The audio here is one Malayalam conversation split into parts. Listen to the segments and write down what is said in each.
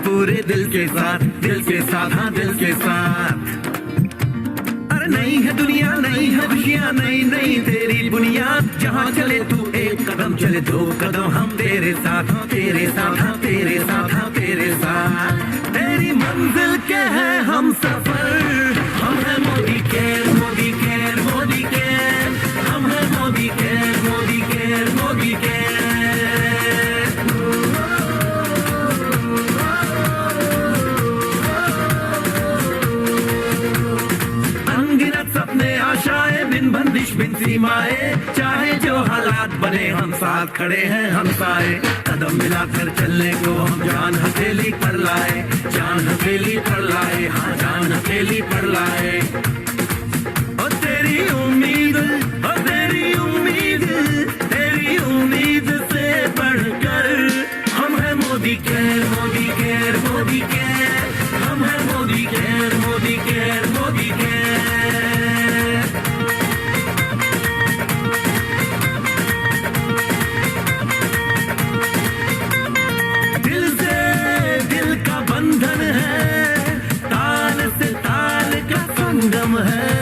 पूरे दिल के साथ, हाँ दिल के साथ। अरे नहीं है दुनिया, नहीं है खुशियाँ, नहीं नहीं तेरी बुनियाद। जहाँ चले तू एक कदम, चले दो कदम, हम तेरे साथ, हाँ तेरे साथ, हाँ तेरे साथ, हाँ तेरे साथ। तेरी मंजिल के है हम सफर, हम है Modicare, Modicare, Modicare, हम है Modicare, Modicare, Modi care. अनगिनत सपने आशाएं, बिन बंदिश बिन सीमाएं, चाहे जो हालात बने हम साथ खड़े हैं हम साए। कदम मिलाकर चलने को हम जान हथेली पर लाए, जान हथेली पर लाए, हाँ जान हथेली पर लाए। ओ तेरी उम्मीद, ओ तेरी उम्मीद, तेरी उम्मीद से बढ़कर हम है Modicare, Modicare, Modicare, हम है Modicare, Modicare, Modi care. दिल से दिल का बंधन है, ताल से ताल का संगम है।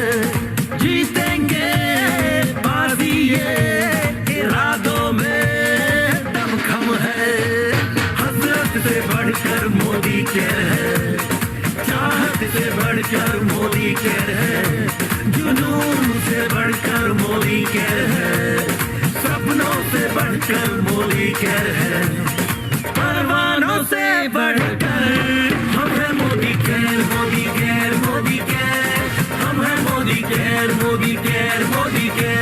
जीतेंगे बाजी ये इरादों में दमखम है। हसरत से बढ़कर मोदी केयर है, चाहत से बढ़कर मोदी केयर है, जुनून से बढ़कर मोदी केयर है, सपनों से बढ़कर मोदी केयर है, परवानों से बढ़कर हम है Modicare, Modicare, Modicare, हम है Modicare, Modicare, Modicare.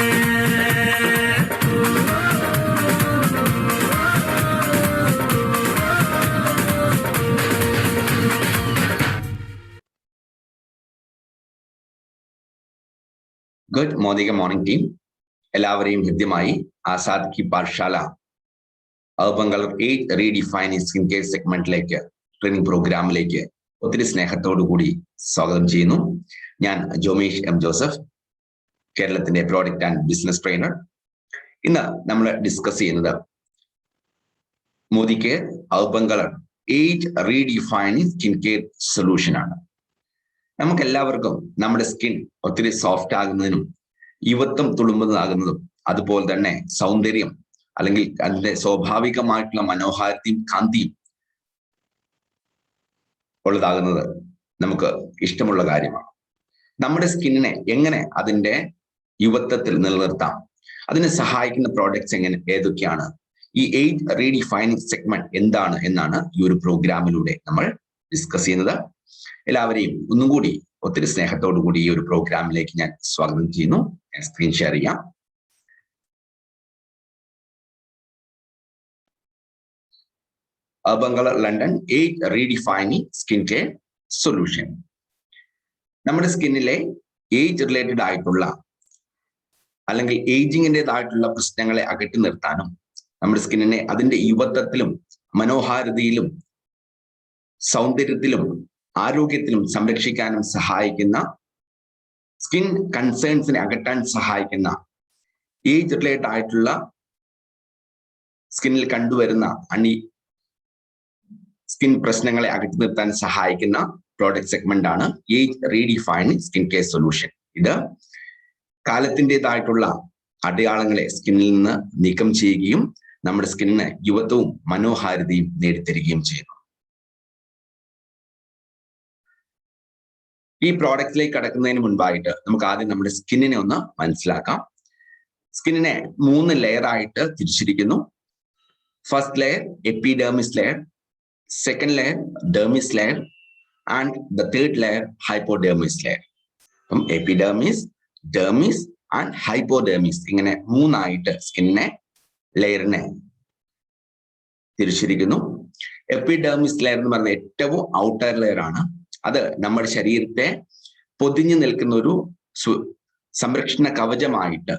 Good morning team, എല്ലാവരെയും ഹൃദ്യമായി Azad ki Pathshala urban colour 8 redefining skin care സെഗ്മെന്റിലേക്ക്, ട്രെയിനിങ് പ്രോഗ്രാമിലേക്ക് ഒത്തിരി സ്നേഹത്തോടു കൂടി സ്വാഗതം ചെയ്യുന്നു. ഞാൻ ജോമേഷ് എം ജോസഫ്, കേരളത്തിന്റെ പ്രോഡക്റ്റ് ആൻഡ് ബിസിനസ് ട്രെയിനർ. ഇന്ന് നമ്മൾ ഡിസ്കസ് ചെയ്യുന്നത് Modicare urban colour 8 redefining skin care solution ആണ്. നമുക്ക് എല്ലാവർക്കും നമ്മുടെ സ്കിൻ ഒത്തിരി സോഫ്റ്റ് ആകുന്നതിനും യുവത്വം തുളുമ്പുന്നതാകുന്നതും അതുപോലെ തന്നെ സൗന്ദര്യം അല്ലെങ്കിൽ അതിന്റെ സ്വാഭാവികമായിട്ടുള്ള മനോഹാരിതയും കാന്തിയും ഉള്ളതാകുന്നത് നമുക്ക് ഇഷ്ടമുള്ള കാര്യമാണ്. നമ്മുടെ സ്കിന്നിനെ എങ്ങനെ അതിന്റെ യുവത്വത്തിൽ നിലനിർത്താം, അതിനെ സഹായിക്കുന്ന പ്രോഡക്ട്സ് ഏതൊക്കെയാണ്, ഈ 8 റീഡിഫൈനിങ് സെഗ്മെന്റ് എന്താണ് എന്നാണ് ഈ ഒരു പ്രോഗ്രാമിലൂടെ നമ്മൾ ഡിസ്കസ് ചെയ്യുന്നത്. എല്ലാവരെയും ഒന്നും കൂടി ഒത്തിരി സ്നേഹത്തോടു കൂടി ഈ ഒരു പ്രോഗ്രാമിലേക്ക് ഞാൻ സ്വാഗതം ചെയ്യുന്നു. ഞാൻ സ്ക്രീൻ ഷെയർ ചെയ്യാം. Urban colour London 8 redefining skin care solution. നമ്മുടെ സ്കിന്നിലെ ഏജ് റിലേറ്റഡ് ആയിട്ടുള്ള അല്ലെങ്കിൽ ഏജിങ്ങിൻ്റെതായിട്ടുള്ള പ്രശ്നങ്ങളെ അകറ്റി നിർത്താനും നമ്മുടെ സ്കിന്നിനെ അതിന്റെ യുവത്വത്തിലും മനോഹാരിതയിലും സൗന്ദര്യത്തിലും ആരോഗ്യത്തിലും സംരക്ഷിക്കാനും സഹായിക്കുന്ന, സ്കിൻ കൺസേൺസിനെ അകറ്റാൻ സഹായിക്കുന്ന, ഏജ് റിലേറ്റഡ് ആയിട്ടുള്ള സ്കിന്നിൽ കണ്ടുവരുന്ന സ്കിൻ പ്രശ്നങ്ങളെ അകറ്റി നിർത്താൻ സഹായിക്കുന്ന പ്രോഡക്റ്റ് സെഗ്മെന്റ് ആണ് age redefining skin care solution. ഇത് കാലത്തിൻ്റെതായിട്ടുള്ള അടയാളങ്ങളെ സ്കിന്നിൽ നിന്ന് നീക്കം ചെയ്യുകയും നമ്മുടെ സ്കിന്നിന് യുവത്വവും മനോഹാരിതയും നേടിത്തരികയും ചെയ്യുന്നു. ഈ പ്രോഡക്റ്റിലേക്ക് കടക്കുന്നതിന് മുൻപായിട്ട് നമുക്ക് ആദ്യം നമ്മുടെ സ്കിന്നിനെ ഒന്ന് മനസ്സിലാക്കാം. സ്കിന്നിനെ 3 ലെയർ ആയിട്ട് തിരിച്ചിരിക്കുന്നു. First layer epidermis layer, second layer dermis layer and the third layer hypodermis layer. അപ്പം എപ്പിഡെർമിസ്, ഡെർമിസ് ആൻഡ് ഹൈപ്പോഡെർമിസ്, ഇങ്ങനെ 3 ആയിട്ട് സ്കിന്നിനെ ലെയറിനെ തിരിച്ചിരിക്കുന്നു. എപ്പിഡെർമിസ് ലെയർ എന്ന് പറഞ്ഞ ഏറ്റവും ഔട്ടർ ലെയർ ആണ്. അത് നമ്മുടെ ശരീരത്തെ പൊതിഞ്ഞു നിൽക്കുന്ന ഒരു സംരക്ഷണ കവചമായിട്ട്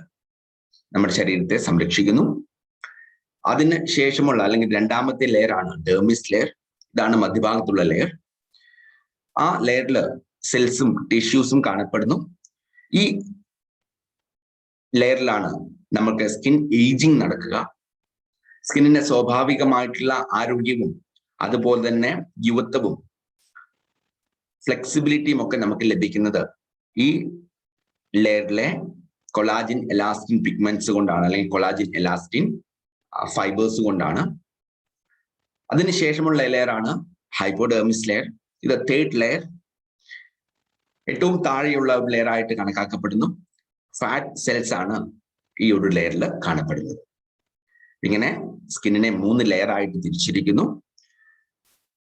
നമ്മുടെ ശരീരത്തെ സംരക്ഷിക്കുന്നു. അതിന് ശേഷമുള്ള അല്ലെങ്കിൽ രണ്ടാമത്തെ ലെയർ ആണ് ഡെർമിസ് ലെയർ. ഇതാണ് മധ്യഭാഗത്തുള്ള ലെയർ. ആ ലെയറിൽ സെൽസും ടിഷ്യൂസും കാണപ്പെടുന്നു. ഈ ലെയറിലാണ് നമുക്ക് സ്കിൻ ഏജിങ് നടക്കുക. സ്കിന്നിന്റെ സ്വാഭാവികമായിട്ടുള്ള ആരോഗ്യവും അതുപോലെ തന്നെ യുവത്വവും ഫ്ലെക്സിബിലിറ്റിയും ഒക്കെ നമുക്ക് ലഭിക്കുന്നത് ഈ ലെയറിലെ കൊളാജിൻ എലാസ്റ്റിൻ പിഗ്മെന്റ്സ് കൊണ്ടാണ്, അല്ലെങ്കിൽ കൊളാജിൻ എലാസ്റ്റിൻ ഫൈബേഴ്സ് കൊണ്ടാണ്. അതിനുശേഷമുള്ള ലെയറാണ് ഹൈപ്പോഡെർമിസ് ലെയർ. ഇത് തേർഡ് ലെയർ, ഏറ്റവും താഴെയുള്ള ലെയർ ആയിട്ട് കണക്കാക്കപ്പെടുന്നു. ഫാറ്റ് സെൽസ് ആണ് ഈ ഒരു ലെയറിൽ കാണപ്പെടുന്നത്. ഇങ്ങനെ സ്കിന്നിനെ 3 ലെയർ ആയിട്ട് തിരിച്ചിരിക്കുന്നു: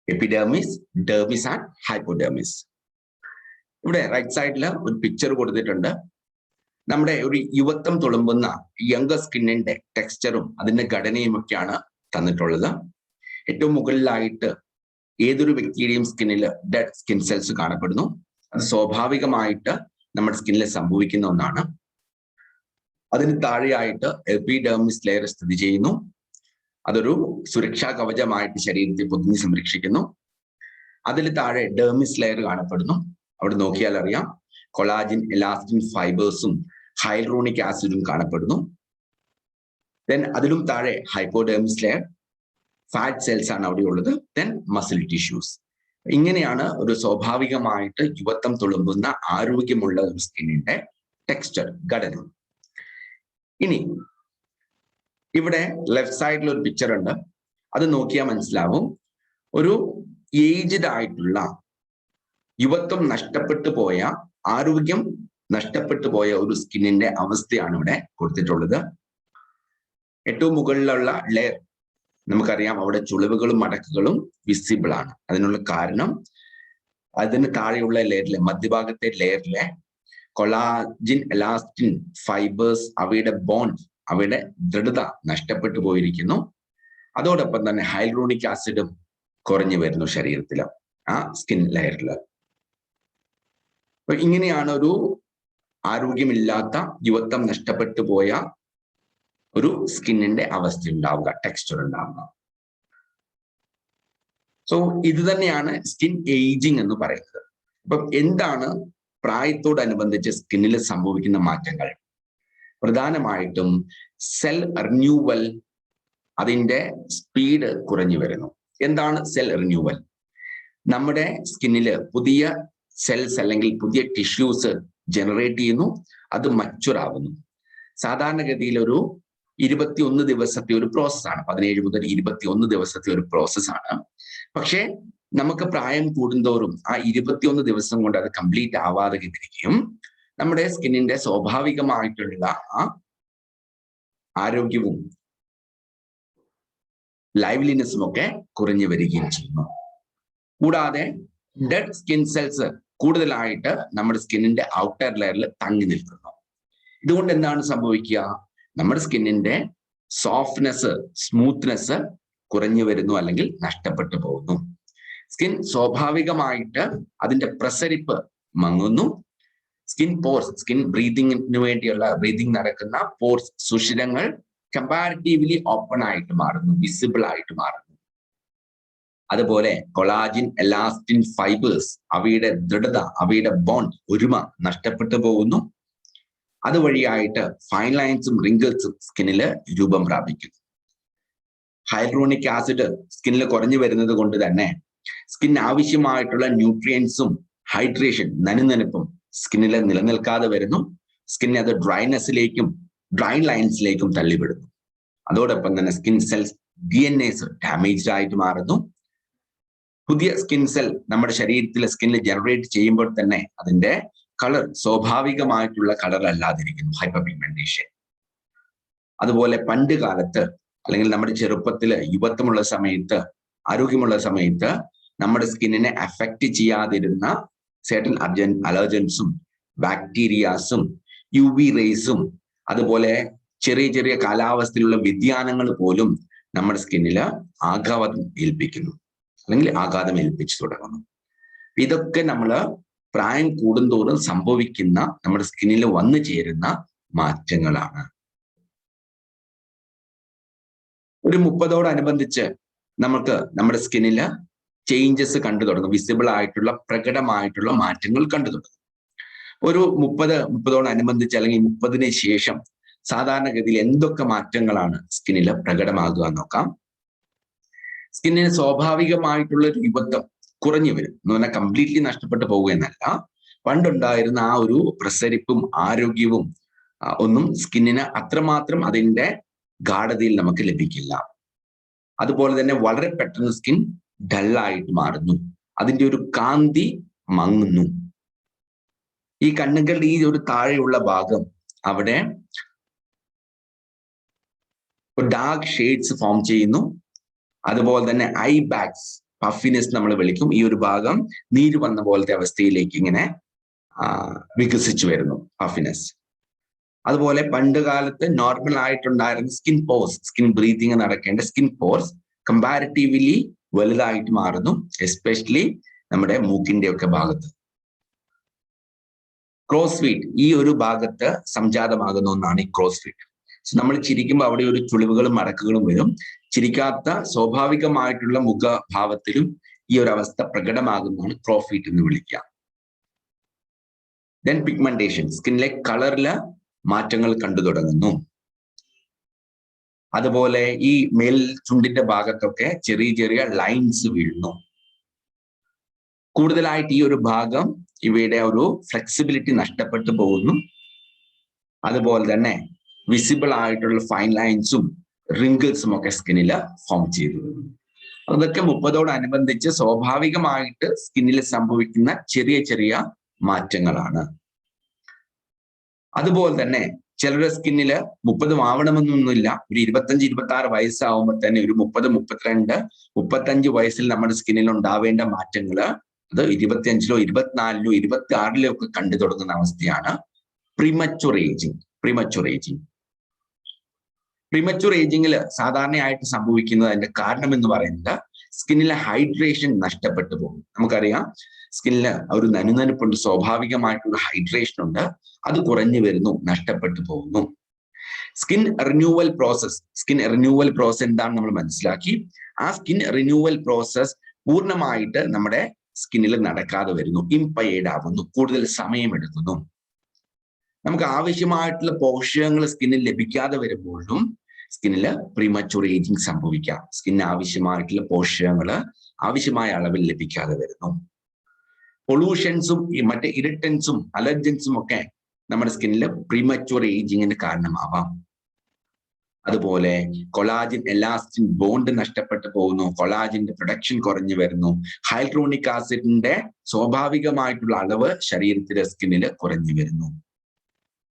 എപ്പിഡെർമിസ്, ഡെർമിസ് ആൻഡ് ഹൈപ്പോഡെർമിസ്. ഇവിടെ റൈറ്റ് സൈഡിൽ ഒരു പിക്ചർ കൊടുത്തിട്ടുണ്ട്. നമ്മുടെ ഒരു യുവത്വം തുളുമ്പുന്ന യങ് സ്കിന്നിന്റെ ടെക്സ്ചറും അതിന്റെ ഘടനയും ഒക്കെയാണ് തന്നിട്ടുള്ളത്. ഏറ്റവും മുകളിലായിട്ട് ഏതൊരു വ്യക്തിയുടെയും സ്കിന്നിൽ ഡെഡ് സ്കിൻ സെൽസ് കാണപ്പെടുന്നു. അത് സ്വാഭാവികമായിട്ട് നമ്മുടെ സ്കിന്നിൽ സംഭവിക്കുന്ന ഒന്നാണ്. അതിന് താഴെയായിട്ട് എപ്പിഡെർമിസ് ലെയർ സ്ഥിതി ചെയ്യുന്നു. അതൊരു സുരക്ഷാ കവചമായിട്ട് ശരീരത്തെ പൊതിഞ്ഞ് സംരക്ഷിക്കുന്നു. അതിൽ താഴെ ഡെർമിസ് ലെയർ കാണപ്പെടുന്നു. അവിടെ നോക്കിയാൽ അറിയാം കൊളാജിൻ എലാസ്റ്റിൻ ഫൈബേഴ്സും ഹൈലൂറോണിക് ആസിഡും കാണപ്പെടുന്നു. ദെൻ അതിലും താഴെ ഹൈപ്പോഡെർമിസ് ലെയർ, ഫാറ്റ് സെൽസ് ആണ് അവിടെ ഉള്ളത്. Then muscle tissues. ഇങ്ങനെയാണ് ഒരു സ്വാഭാവികമായിട്ട് യുവത്വം തുളുമ്പുന്ന ആരോഗ്യമുള്ള ഒരു സ്കിന്നിന്റെ ടെക്സ്ചർ, ഘടന. ഇനി ഇവിടെ ലെഫ്റ്റ് സൈഡിൽ ഒരു പിക്ചർ ഉണ്ട്. അത് നോക്കിയാൽ മനസ്സിലാവും ഒരു ഏജ്ഡ് ആയിട്ടുള്ള യുവത്വം നഷ്ടപ്പെട്ടു പോയ, ആരോഗ്യം നഷ്ടപ്പെട്ടു പോയ ഒരു സ്കിന്നിന്റെ അവസ്ഥയാണ് ഇവിടെ കൊടുത്തിട്ടുള്ളത്. ഏറ്റവും മുകളിലുള്ള ലെയർ നമുക്കറിയാം, അവിടെ ചുളിവുകളും മടക്കുകളും വിസിബിൾ ആണ്. അതിനുള്ള കാരണം അതിന് താഴെയുള്ള ലെയറിലെ, മധ്യഭാഗത്തെ ലെയറിലെ കൊളാജിൻ എലാസ്റ്റിൻ ഫൈബേഴ്സ്, അവയുടെ ബോണ്ട്, അവയുടെ ദൃഢത നഷ്ടപ്പെട്ടു പോയിരിക്കുന്നു. അതോടൊപ്പം തന്നെ ഹൈലൂറോണിക് ആസിഡും കുറഞ്ഞു വരുന്നു ശരീരത്തിൽ, ആ സ്കിൻ ലെയറിൽ. അപ്പൊ ഇങ്ങനെയാണ് ഒരു ആരോഗ്യമില്ലാത്ത, യുവത്വം നഷ്ടപ്പെട്ടു പോയ ഒരു സ്കിന്നിന്റെ അവസ്ഥ ഉണ്ടാവുക, ടെക്സ്ചർ ഉണ്ടാവുക. സോ ഇത് തന്നെയാണ് സ്കിൻ ഏജിങ് എന്ന് പറയുന്നത്. അപ്പം എന്താണ് പ്രായത്തോടനുബന്ധിച്ച് സ്കിന്നിൽ സംഭവിക്കുന്ന മാറ്റങ്ങൾ? പ്രധാനമായിട്ടും സെൽ റിന്യൂവൽ, അതിന്റെ സ്പീഡ് കുറഞ്ഞു വരുന്നു. എന്താണ് സെൽ റിന്യൂവൽ? നമ്മുടെ സ്കിന്നില് പുതിയ സെൽസ് അല്ലെങ്കിൽ പുതിയ ടിഷ്യൂസ് ജനറേറ്റ് ചെയ്യുന്നു, അത് മച്ചുർ ആവുന്നു. സാധാരണഗതിയിൽ ഒരു 21 ദിവസത്തെ ഒരു പ്രോസസ്സാണ്, 17 മുതൽ 21 ദിവസത്തെ ഒരു പ്രോസസ്സാണ്. പക്ഷേ നമുക്ക് പ്രായം കൂടുന്തോറും ആ 21 ദിവസം കൊണ്ട് അത് കംപ്ലീറ്റ് ആവാതെ ഇരിക്കുകയും നമ്മുടെ സ്കിന്നിന്റെ സ്വാഭാവികമായിട്ടുള്ള ആ ആരോഗ്യവും ലൈവ്ലിനെസ്സും ഒക്കെ കുറഞ്ഞു വരികയും ചെയ്യുന്നു. കൂടാതെ ഡെഡ് സ്കിൻ സെൽസ് കൂടുതലായിട്ട് നമ്മുടെ സ്കിന്നിന്റെ ഔട്ടർ ലെയറിൽ തങ്ങി നിൽക്കുന്നു. ഇതുകൊണ്ട് എന്താണ് സംഭവിക്കുക? നമ്മുടെ സ്കിന്നിന്റെ സോഫ്റ്റ്നെസ്, സ്മൂത്ത്നെസ് കുറഞ്ഞു വരുന്നു, അല്ലെങ്കിൽ നഷ്ടപ്പെട്ടു പോകുന്നു. സ്കിൻ സ്വാഭാവികമായിട്ട് അതിന്റെ പ്രസരിപ്പ് മങ്ങുന്നു. സ്കിൻ പോർസ്, സ്കിൻ ബ്രീതിങ്ങിന് വേണ്ടിയുള്ള ബ്രീതിങ് നടക്കുന്ന പോർസ്, സുഷിരങ്ങൾ കമ്പാരിറ്റീവ്ലി ഓപ്പൺ ആയിട്ട് മാറുന്നു, വിസിബിൾ ആയിട്ട് മാറുന്നു. അതുപോലെ കൊളാജിൻ എലാസ്റ്റിൻ ഫൈബേഴ്സ്, അവയുടെ ദൃഢത, അവയുടെ ബോണ്ട്, ഒരുമ നഷ്ടപ്പെട്ടു പോകുന്നു. അതുവഴിയായിട്ട് ഫൈൻ ലൈൻസും റിങ്കിൾസും സ്കിന്നില് രൂപം പ്രാപിക്കുന്നു. ഹൈലൂറോണിക് ആസിഡ് സ്കിന്നിൽ കുറഞ്ഞു വരുന്നത് കൊണ്ട് തന്നെ സ്കിൻ ആവശ്യമായിട്ടുള്ള ന്യൂട്രിയൻസും ഹൈഡ്രേഷൻ, നനുനനുപ്പും സ്കിന്നിൽ നിലനിൽക്കാതെ വരുന്നു. സ്കിന്നെ അത് ഡ്രൈനെസ്സിലേക്കും ഡ്രൈ ലൈൻസിലേക്കും തള്ളിവിടുന്നു. അതോടൊപ്പം തന്നെ സ്കിൻ സെൽസ് DNA ഡാമേജ്ഡ് ആയിട്ട് മാറുന്നു. പുതിയ സ്കിൻ സെൽ നമ്മുടെ ശരീരത്തിലെ സ്കിന്നിൽ ജനറേറ്റ് ചെയ്യുമ്പോൾ തന്നെ അതിന്റെ കളർ സ്വാഭാവികമായിട്ടുള്ള കളർ അല്ലാതിരിക്കുന്നു, ഹൈപ്പർ പിഗ്മെന്റേഷൻ. അതുപോലെ പണ്ട് കാലത്ത്, അല്ലെങ്കിൽ നമ്മുടെ ചെറുപ്പത്തില്, യുവത്വമുള്ള സമയത്ത്, ആരോഗ്യമുള്ള സമയത്ത് നമ്മുടെ സ്കിന്നിനെ അഫക്റ്റ് ചെയ്യാതിരുന്ന certain അലർജൻസും ബാക്ടീരിയാസും UV റേസും അതുപോലെ ചെറിയ ചെറിയ കാലാവസ്ഥയിലുള്ള വ്യതിയാനങ്ങൾ പോലും നമ്മുടെ സ്കിന്നില് ആഘാതം ഏൽപ്പിക്കുന്നു, അല്ലെങ്കിൽ ആഘാതം ഏൽപ്പിച്ചു തുടങ്ങുന്നു. ഇതൊക്കെ നമ്മൾ പ്രായം കൂടുന്തോറും സംഭവിക്കുന്ന, നമ്മുടെ സ്കിന്നിൽ വന്നു ചേരുന്ന മാറ്റങ്ങളാണ്. ഒരു 30ഓടനുബന്ധിച്ച് നമുക്ക് നമ്മുടെ സ്കിന്നില് ചേഞ്ചസ് കണ്ടു തുടങ്ങും, വിസിബിൾ ആയിട്ടുള്ള, പ്രകടമായിട്ടുള്ള മാറ്റങ്ങൾ കണ്ടു തുടങ്ങും. ഒരു 30ഓടനുബന്ധിച്ച് അല്ലെങ്കിൽ 30ന് ശേഷം സാധാരണഗതിയിൽ എന്തൊക്കെ മാറ്റങ്ങളാണ് സ്കിന്നിൽ പ്രകടമാകുക നോക്കാം. സ്കിന്നിന് സ്വാഭാവികമായിട്ടുള്ള രൂപത്വം കുറഞ്ഞു വരും എന്ന് പറഞ്ഞാൽ കംപ്ലീറ്റ്ലി നഷ്ടപ്പെട്ടു പോകുക എന്നല്ല. പണ്ടുണ്ടായിരുന്ന ആ ഒരു പ്രസരിപ്പും ആരോഗ്യവും ഒന്നും സ്കിന്നിന് അത്രമാത്രം അതിന്റെ ഗാഢതയിൽ നമുക്ക് ലഭിക്കില്ല. അതുപോലെ തന്നെ വളരെ പെട്ടെന്ന് സ്കിൻ ഡള്ളായിട്ട് മാറുന്നു, അതിന്റെ ഒരു കാന്തി മങ്ങുന്നു. ഈ കണ്ണുകളുടെ ഈ ഒരു താഴെയുള്ള ഭാഗം അവിടെ ഡാർക്ക് ഷെയ്ഡ്സ് ഫോം ചെയ്യുന്നു. അതുപോലെ തന്നെ ഐ ബാഗ്സ്, പഫിനെസ് നമ്മൾ വിളിക്കും. ഈ ഒരു ഭാഗം നീര് വന്ന പോലത്തെ അവസ്ഥയിലേക്ക് ഇങ്ങനെ വികസിച്ചു വരുന്നു, പഫിനെസ്. അതുപോലെ പണ്ട് കാലത്ത് നോർമൽ ആയിട്ടുണ്ടായിരുന്ന സ്കിൻ പോർസ്, സ്കിൻ ബ്രീതിങ് നടക്കേണ്ട സ്കിൻ പോർസ് കമ്പാരിറ്റീവ്ലി വലുതായിട്ട് മാറുന്നു, എസ്പെഷ്യലി നമ്മുടെ മൂക്കിന്റെ ഒക്കെ ഭാഗത്ത്. ക്രോസ് ഫീറ്റ് ഈ ഒരു ഭാഗത്ത് സംജാതമാകുന്ന ഒന്നാണ് ഈ ക്രോസ് ഫീറ്റ്. സോ നമ്മൾ ചിരിക്കുമ്പോൾ അവിടെ ഒരു ചുളിവുകളും മടക്കുകളും വരും. ചിരിക്കാത്ത സ്വാഭാവികമായിട്ടുള്ള മുഖഭാവത്തിലും ഈ ഒരു അവസ്ഥ പ്രകടമാകുന്നതാണ് ക്രോസ് ഫീറ്റ് എന്ന് വിളിക്കുക. ദെൻ പിഗ്മെന്റേഷൻ, സ്കിന്നിലെ കളറില് മാറ്റങ്ങൾ കണ്ടു തുടങ്ങുന്നു. അതുപോലെ ഈ മേൽ ചുണ്ടിന്റെ ഭാഗത്തൊക്കെ ചെറിയ ചെറിയ ലൈൻസ് വീഴുന്നു. കൂടുതലായിട്ട് ഈ ഒരു ഭാഗം ഇവയുടെ ഒരു ഫ്ലെക്സിബിലിറ്റി നഷ്ടപ്പെട്ടു പോകുന്നു. അതുപോലെ തന്നെ വിസിബിൾ ആയിട്ടുള്ള ഫൈൻ ലൈൻസും റിങ്കിൾസും ഒക്കെ സ്കിന്നിൽ ഫോം ചെയ്തു. അതൊക്കെ 30ഓടനുബന്ധിച്ച് സ്വാഭാവികമായിട്ട് സ്കിന്നിൽ സംഭവിക്കുന്ന ചെറിയ ചെറിയ മാറ്റങ്ങളാണ്. അതുപോലെ തന്നെ ചിലരുടെ സ്കിന്നില് 30 ആവണമെന്നൊന്നുമില്ല. ഒരു 25-26 വയസ്സാവുമ്പോൾ തന്നെ ഒരു 30-32-35 വയസ്സിൽ നമ്മുടെ സ്കിന്നിൽ ഉണ്ടാവേണ്ട മാറ്റങ്ങള് അത് 25-ലോ 24-ലോ 26-ലോ ഒക്കെ കണ്ടു തുടങ്ങുന്ന അവസ്ഥയാണ് പ്രീമച്വർ ഏജിങ്. പ്രീമച്വർ ഏജിങ്ങിൽ സാധാരണയായിട്ട് സംഭവിക്കുന്നത്, അതിന്റെ കാരണം എന്ന് പറയുന്നത് സ്കിന്നിലെ ഹൈഡ്രേഷൻ നഷ്ടപ്പെട്ടു പോകും. നമുക്കറിയാം സ്കിന്നില് ഒരു നനുനനുപ്പുണ്ട്, സ്വാഭാവികമായിട്ടുള്ള ഹൈഡ്രേഷൻ ഉണ്ട്, അത് കുറഞ്ഞു വരുന്നു, നഷ്ടപ്പെട്ടു പോകുന്നു. സ്കിൻ റിന്യൂവൽ പ്രോസസ് എന്താണ് നമ്മൾ മനസ്സിലാക്കി. ആ സ്കിൻ റിന്യൂവൽ പ്രോസസ് പൂർണ്ണമായിട്ട് നമ്മുടെ സ്കിന്നിൽ നടക്കാതെ വരുന്നു, ഇംപയർഡ് ആവുന്നു, കൂടുതൽ സമയമെടുക്കുന്നു. നമുക്ക് ആവശ്യമായിട്ടുള്ള പോഷകങ്ങൾ സ്കിന്നിൽ ലഭിക്കാതെ വരുമ്പോഴും സ്കിന്നിൽ പ്രീമച്വർ ഏജിങ് സംഭവിക്കാം. സ്കിന്നിന് ആവശ്യമായിട്ടുള്ള പോഷകങ്ങൾ ആവശ്യമായ അളവിൽ ലഭിക്കാതെ വരുന്നു. പൊള്യൂഷൻസും മറ്റേ ഇറിറ്റൻസും അലർജൻസും ഒക്കെ നമ്മുടെ സ്കിന്നിൽ പ്രീമച്വർ ഏജിങ്ങിന് കാരണമാവാം. അതുപോലെ കൊളാജിൻ എലാസ്റ്റിൻ ബോണ്ട് നഷ്ടപ്പെട്ടു പോകുന്നു, കൊളാജിന്റെ പ്രൊഡക്ഷൻ കുറഞ്ഞു വരുന്നു, ഹൈൽട്രോണിക് ആസിഡിന്റെ സ്വാഭാവികമായിട്ടുള്ള അളവ് ശരീരത്തിലെ സ്കിന്നിൽ കുറഞ്ഞു വരുന്നു.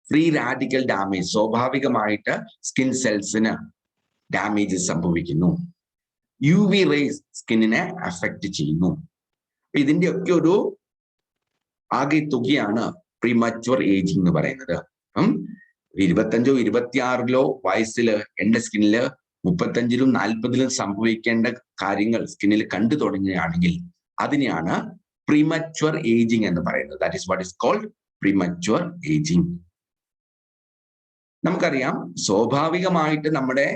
ഫ്രീ റാഡിക്കൽ ഡാമേജ്, സ്വാഭാവികമായിട്ട് സ്കിൻ സെൽസിന് ഡാമേജ് സംഭവിക്കുന്നു. UV റേസ് സ്കിന്നിനെ അഫക്റ്റ് ചെയ്യുന്നു. ഇതിന്റെ ഒക്കെ ഒരു ആകെ തുകയാണ് പ്രീമച്വർ ഏജിങ് എന്ന് പറയുന്നത്. 25-ഓ 26-ലോ വയസ്സിൽ എന്റെ സ്കിന്നില് 35-ലും 40-ലും സംഭവിക്കേണ്ട കാര്യങ്ങൾ സ്കിന്നിൽ കണ്ടു തുടങ്ങുകയാണെങ്കിൽ അതിനെയാണ് പ്രീമച്വർ ഏജിങ് എന്ന് പറയുന്നത്. That is what is called premature ageing. നമുക്കറിയാം സ്വാഭാവികമായിട്ട് നമ്മുടെ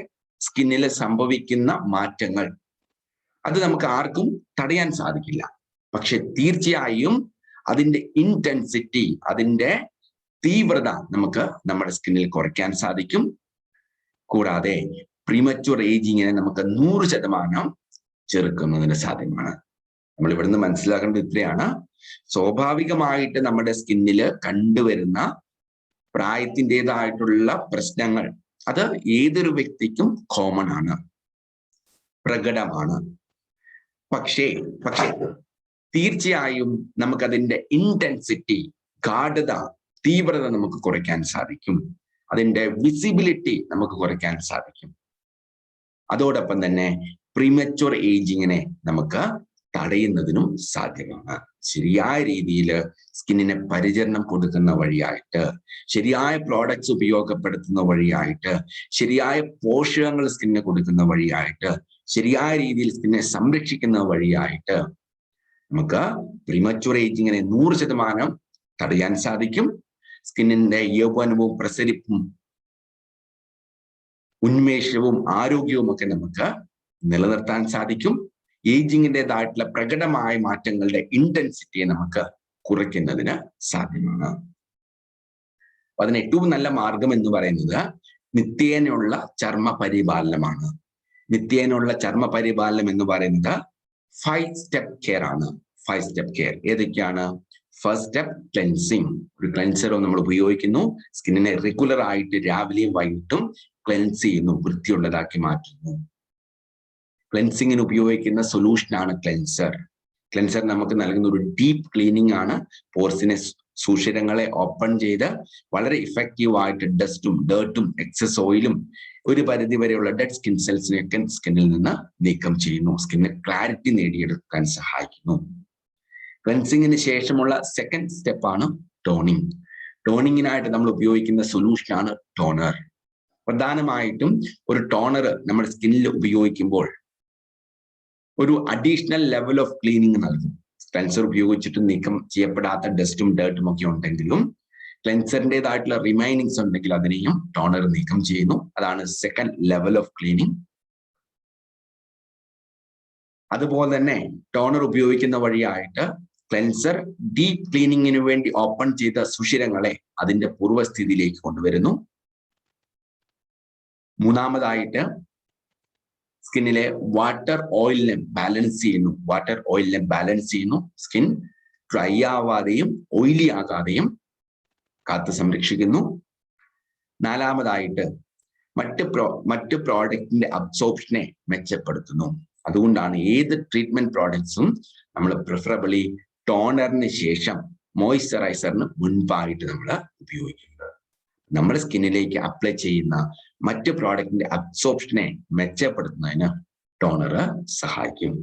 സ്കിന്നിൽ സംഭവിക്കുന്ന മാറ്റങ്ങൾ അത് നമുക്ക് ആർക്കും തടയാൻ സാധിക്കില്ല. പക്ഷെ തീർച്ചയായും അതിന്റെ ഇന്റൻസിറ്റി, അതിന്റെ തീവ്രത നമുക്ക് നമ്മുടെ സ്കിന്നിൽ കുറയ്ക്കാൻ സാധിക്കും. കൂടാതെ പ്രീമച്വർ ഏജിങ്ങിനെ നമുക്ക് 100% ചെറുക്കുന്നതിന് സാധ്യമാണ്. നമ്മൾ ഇവിടുന്ന് മനസ്സിലാക്കേണ്ടത് ഇത്രയാണ്. സ്വാഭാവികമായിട്ട് നമ്മുടെ സ്കിന്നിൽ കണ്ടുവരുന്ന പ്രായത്തിൻ്റെതായിട്ടുള്ള പ്രശ്നങ്ങൾ അത് ഏതൊരു വ്യക്തിക്കും കോമൺ ആണ്, പ്രകടമാണ്. പക്ഷേ തീർച്ചയായും നമുക്കതിന്റെ ഇന്റൻസിറ്റി, ഗാഢത, തീവ്രത നമുക്ക് കുറയ്ക്കാൻ സാധിക്കും. അതിന്റെ വിസിബിലിറ്റി നമുക്ക് കുറയ്ക്കാൻ സാധിക്കും. അതോടൊപ്പം തന്നെ പ്രീമച്വർ ഏജിങ്ങിനെ നമുക്ക് തടയുന്നതിനും സാധ്യമാണ്. ശരിയായ രീതിയിൽ സ്കിന്നിനെ പരിചരണം കൊടുക്കുന്ന വഴിയായിട്ട്, ശരിയായ പ്രോഡക്ട്സ് ഉപയോഗപ്പെടുത്തുന്ന വഴിയായിട്ട്, ശരിയായ പോഷകങ്ങൾ സ്കിന്നിന് കൊടുക്കുന്ന വഴിയായിട്ട്, ശരിയായ രീതിയിൽ സ്കിന്നിനെ സംരക്ഷിക്കുന്ന വഴിയായിട്ട് നമുക്ക് പ്രീമച്വർ ഏജിങ്ങിനെ 100% തടയാൻ സാധിക്കും. സ്കിന്നിന്റെ യൗവനവും പ്രസരിപ്പും ഉന്മേഷവും ആരോഗ്യവും ഒക്കെ നമുക്ക് നിലനിർത്താൻ സാധിക്കും. ഏജിങ്ങിൻ്റെതായിട്ടുള്ള പ്രകടമായ മാറ്റങ്ങളുടെ ഇന്റൻസിറ്റിയെ നമുക്ക് കുറയ്ക്കുന്നതിന് സാധ്യമാണ്. അതിന് ഏറ്റവും നല്ല മാർഗം എന്ന് പറയുന്നത് നിത്യേനയുള്ള ചർമ്മ പരിപാലനമാണ്. നിത്യേനുള്ള ചർമ്മ പരിപാലനം എന്ന് പറയുന്നത് 5 സ്റ്റെപ്പ് കെയർ ആണ്. 5 സ്റ്റെപ്പ് കെയർ ഏതൊക്കെയാണ്? First step cleansing. ഒരു ക്ലെൻസർ നമ്മൾ ഉപയോഗിക്കുന്നു, സ്കിന്നിനെ റെഗുലർ ആയിട്ട് രാവിലെയും വൈകിട്ടും ക്ലെൻസ് ചെയ്യുന്നു, വൃത്തിയുള്ളതാക്കി മാറ്റുന്നു. ക്ലെൻസിങ്ങിന് ഉപയോഗിക്കുന്ന സൊല്യൂഷനാണ് ക്ലെൻസർ. ക്ലെൻസർ നമുക്ക് നൽകുന്ന ഒരു ഡീപ്പ് ക്ലീനിങ് ആണ്. പോർസിനെ, സുഷിരങ്ങളെ ഓപ്പൺ ചെയ്ത് വളരെ ഇഫക്റ്റീവ് ആയിട്ട് ഡസ്റ്റും ഡേർട്ടും എക്സസ് ഓയിലും ഒരു പരിധി വരെയുള്ള ഡെഡ് സ്കിൻ സെൽസിനെയൊക്കെ സ്കിന്നിൽ നിന്ന് നീക്കം ചെയ്യുന്നു. സ്കിന്നിന് ക്ലാരിറ്റി നേടിയെടുക്കാൻ സഹായിക്കുന്നു. ക്ലെൻസിങ്ങിന് ശേഷമുള്ള സെക്കൻഡ് സ്റ്റെപ്പാണ് ടോണിങ്. ടോണിങ്ങിനായിട്ട് നമ്മൾ ഉപയോഗിക്കുന്ന സൊല്യൂഷനാണ് ടോണർ. പ്രധാനമായിട്ടും ഒരു ടോണർ നമ്മുടെ സ്കിന്നിൽ ഉപയോഗിക്കുമ്പോൾ ഒരു അഡീഷണൽ ലെവൽ ഓഫ് ക്ലീനിങ് നൽകും. ക്ലെൻസർ ഉപയോഗിച്ചിട്ട് നീക്കം ചെയ്യപ്പെടാത്ത ഡസ്റ്റും ഡേർട്ടും ഒക്കെ ഉണ്ടെങ്കിലും ക്ലെൻസറിൻ്റെതായിട്ടുള്ള റിമൈനിങ്സ് ഉണ്ടെങ്കിൽ അതിനെയും ടോണർ നീക്കം ചെയ്യുന്നു. അതാണ് സെക്കൻഡ് ലെവൽ ഓഫ് ക്ലീനിങ്. അതുപോലെ തന്നെ ടോണർ ഉപയോഗിക്കുന്ന വഴിയായിട്ട് ക്ലെൻസർ ഡീപ്പ് ക്ലീനിങ്ങിന് വേണ്ടി ഓപ്പൺ ചെയ്ത സുഷിരങ്ങളെ അതിന്റെ പൂർവ്വസ്ഥിതിയിലേക്ക് കൊണ്ടുവരുന്നു. മൂന്നാമതായിട്ട് സ്കിന്നിലെ വാട്ടർ ഓയിലിനെ ബാലൻസ് ചെയ്യുന്നു. സ്കിൻ ഡ്രൈ ആവാതെയും ഓയിലി ആകാതെയും കാത്തു സംരക്ഷിക്കുന്നു. നാലാമതായിട്ട് മറ്റ് പ്രോഡക്റ്റിന്റെ അബ്സോർപ്ഷനെ മെച്ചപ്പെടുത്തുന്നു. അതുകൊണ്ടാണ് ഏത് ട്രീറ്റ്മെന്റ് പ്രോഡക്ട്സും നമ്മൾ പ്രിഫറബിളി ടോണറിന് ശേഷം മോയ്സ്ചറൈസറിന് മുൻപായിട്ട് നമ്മൾ ഉപയോഗിക്കുന്നത്. നമ്മുടെ സ്കിന്നിലേക്ക് അപ്ലൈ ചെയ്യുന്ന മറ്റ് പ്രോഡക്റ്റിന്റെ അബ്സോർപ്ഷനെ മെച്ചപ്പെടുത്തുന്നതിന് ടോണർ സഹായിക്കും.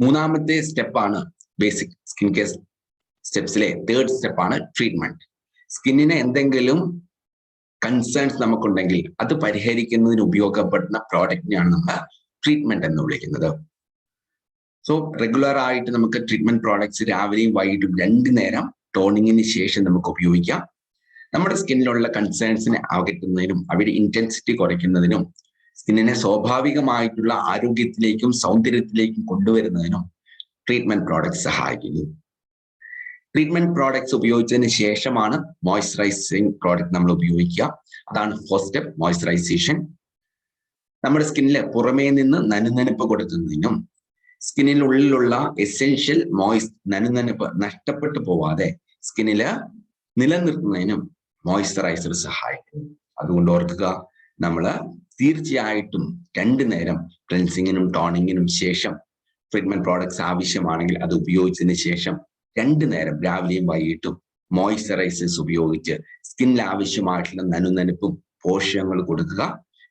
മൂന്നാമത്തെ സ്റ്റെപ്പാണ് ബേസിക് സ്കിൻ കെയർ സ്റ്റെപ്സിലെ തേർഡ് സ്റ്റെപ്പാണ് ട്രീറ്റ്മെന്റ്. സ്കിന്നിന് എന്തെങ്കിലും കൺസേൺസ് നമുക്കുണ്ടെങ്കിൽ അത് പരിഹരിക്കുന്നതിന് ഉപയോഗപ്പെടുന്ന പ്രോഡക്റ്റിനെയാണ് നമ്മൾ ട്രീറ്റ്മെന്റ് എന്ന് വിളിക്കുന്നത്. സോ റെഗുലർ ആയിട്ട് നമുക്ക് ട്രീറ്റ്മെന്റ് പ്രോഡക്ട്സ് രാവിലെയും വൈകിട്ടും 2 നേരം ടോണിങ്ങിന് ശേഷം നമുക്ക് ഉപയോഗിക്കാം. നമ്മുടെ സ്കിന്നിലുള്ള കൺസേൺസിനെ അകറ്റുന്നതിനും അവയുടെ ഇന്റൻസിറ്റി കുറയ്ക്കുന്നതിനും സ്കിന്നിനെ സ്വാഭാവികമായിട്ടുള്ള ആരോഗ്യത്തിലേക്കും സൗന്ദര്യത്തിലേക്കും കൊണ്ടുവരുന്നതിനും ട്രീറ്റ്മെന്റ് പ്രോഡക്ട്സ് സഹായിക്കുന്നു. ട്രീറ്റ്മെന്റ് പ്രോഡക്ട്സ് ഉപയോഗിച്ചതിന് ശേഷമാണ് മോയ്സ്ചറൈസിങ് പ്രോഡക്റ്റ് നമ്മൾ ഉപയോഗിക്കുക. അതാണ് ഫസ്റ്റ് സ്റ്റെപ്പ്, മോയ്സ്ചറൈസേഷൻ. നമ്മുടെ സ്കിന്നിൽ പുറമേ നിന്ന് നനുനനുപ്പ് കൊടുക്കുന്നതിനും സ്കിന്നിനുള്ളിലുള്ള എസെൻഷ്യൽ നനുനനുപ്പ് നഷ്ടപ്പെട്ടു പോവാതെ സ്കിന്നില് നിലനിർത്തുന്നതിനും മോയ്സ്ചറൈസർ സഹായിക്കുന്നു. അതുകൊണ്ട് ഓർക്കുക, നമ്മൾ തീർച്ചയായിട്ടും 2 നേരം ക്ലെൻസിങ്ങിനും ടോണിങ്ങിനും ശേഷം ട്രീറ്റ്മെന്റ് പ്രോഡക്ട്സ് ആവശ്യമാണെങ്കിൽ അത് ഉപയോഗിച്ചതിന് ശേഷം 2 നേരം രാവിലെയും വൈകിട്ടും മോയ്സ്ചറൈസേഴ്സ് ഉപയോഗിച്ച് സ്കിന്നിൽ ആവശ്യമായിട്ടുള്ള നനുനനുപ്പും പോഷകങ്ങൾ കൊടുക്കുക.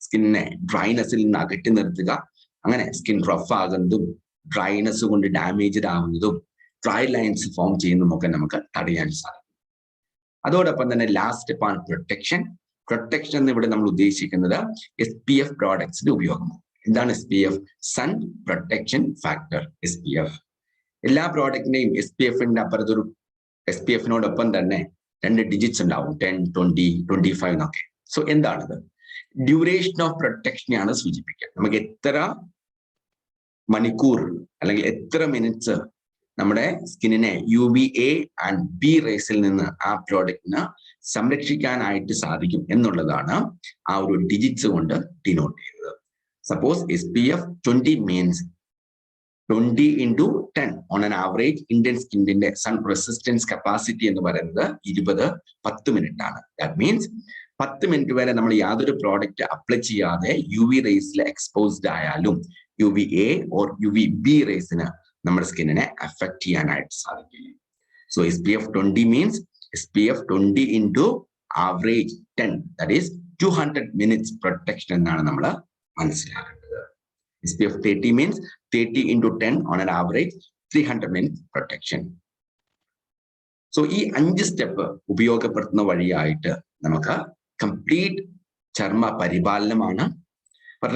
സ്കിന്നിനെ ഡ്രൈനെസ്സിൽ നിന്ന് അകറ്റി നിർത്തുക. അങ്ങനെ സ്കിൻ റഫ് ആകുന്നതും ഡ്രൈനെസ് കൊണ്ട് ഡാമേജ്ഡ് ആവുന്നതും ഡ്രൈ ലൈൻസ് ഫോം ചെയ്യുന്നതുമൊക്കെ നമുക്ക് തടയാൻ സാധിക്കും. അതോടൊപ്പം തന്നെ ലാസ്റ്റ് സ്റ്റെപ്പാണ് പ്രൊട്ടക്ഷൻ. പ്രൊട്ടക്ഷൻ എന്ന് ഇവിടെ നമ്മൾ ഉദ്ദേശിക്കുന്നത് SPF പ്രോഡക്ട്സിന്റെ ഉപയോഗമാണ്. എന്താണ് SPF? Sun protection factor, SPF. എല്ലാ പ്രോഡക്റ്റിന്റെയും SPF-ന്റെ അപ്പുറത്തൊരു SPF-നോടൊപ്പം തന്നെ 2 ഡിജിറ്റ്സ് ഉണ്ടാവും, 10, 20, 25 എന്നൊക്കെ. സോ എന്താണിത്? ഡ്യൂറേഷൻ ഓഫ് പ്രൊട്ടക്ഷനെയാണ് സൂചിപ്പിക്കുക. നമുക്ക് എത്ര മണിക്കൂർ അല്ലെങ്കിൽ എത്ര മിനിറ്റ്സ് നമ്മുടെ സ്കിന്നിനെ UVA ആൻഡ് B റേസിൽ നിന്ന് ആ പ്രോഡക്റ്റിന് സംരക്ഷിക്കാനായിട്ട് സാധിക്കും എന്നുള്ളതാണ് ആ ഒരു ഡിജിറ്റ്സ് കൊണ്ട് ഡിനോട്ട് ചെയ്യുന്നത്. Suppose SPF 20 means 20 into 10 on an average Indian സ്കിന്നിന്റെ സൺ റെസിസ്റ്റൻസ് കപ്പാസിറ്റി എന്ന് പറയുന്നത് 10 മിനിറ്റ് ആണ്. ദാറ്റ് മീൻസ് 10 മിനിറ്റ് വരെ നമ്മൾ യാതൊരു പ്രോഡക്റ്റ് അപ്ലൈ ചെയ്യാതെ UV റേസിൽ എക്സ്പോസ്ഡ് ആയാലും UVA ഓർ UVB റേസിന് നമ്മുടെ സ്കിന്നിനെ അഫക്ട് ചെയ്യാനായിട്ട് സാധിക്കില്ല. So SPF 20 means SPF 20 into average 10, that is 200 minutes protection എന്നാണ് നമ്മൾ മനസ്സിലാക്കേണ്ടത്. SPF 30 means 30 into 10 on an average 300 minutes protection. So ഈ 5 സ്റ്റെപ്പ് ഉപയോഗപ്പെടുത്തുന്ന വഴിയായിട്ട് നമുക്ക് കംപ്ലീറ്റ് ചർമ്മ പരിപാലനമാണ്.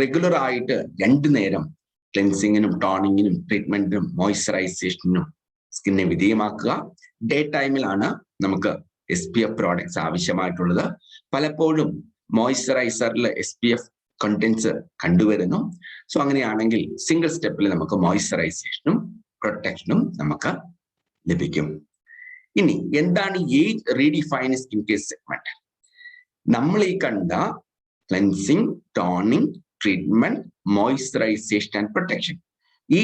റെഗുലർ ആയിട്ട് 2 നേരം ക്ലെൻസിങ്ങിനും ടോണിങ്ങിനും ട്രീറ്റ്മെന്റിനും മോയ്സ്ചറൈസേഷനും സ്കിന്നെ വിധേയമാക്കുക. ഡേ ടൈമിലാണ് നമുക്ക് SPF പ്രോഡക്ട്സ് ആവശ്യമായിട്ടുള്ളത്. പലപ്പോഴും മോയ്സ്ചറൈസറിൽ SPF കണ്ടൻസ് കണ്ടുവരുന്നു. സോ അങ്ങനെയാണെങ്കിൽ സിംഗിൾ സ്റ്റെപ്പിൽ നമുക്ക് മോയ്സ്ചറൈസേഷനും പ്രൊട്ടക്ഷനും നമുക്ക് ലഭിക്കും. ഇനി എന്താണ് age redefined skin care segment? നമ്മൾ ഈ കണ്ട cleansing, toning, treatment, moisturisation and protection, ഈ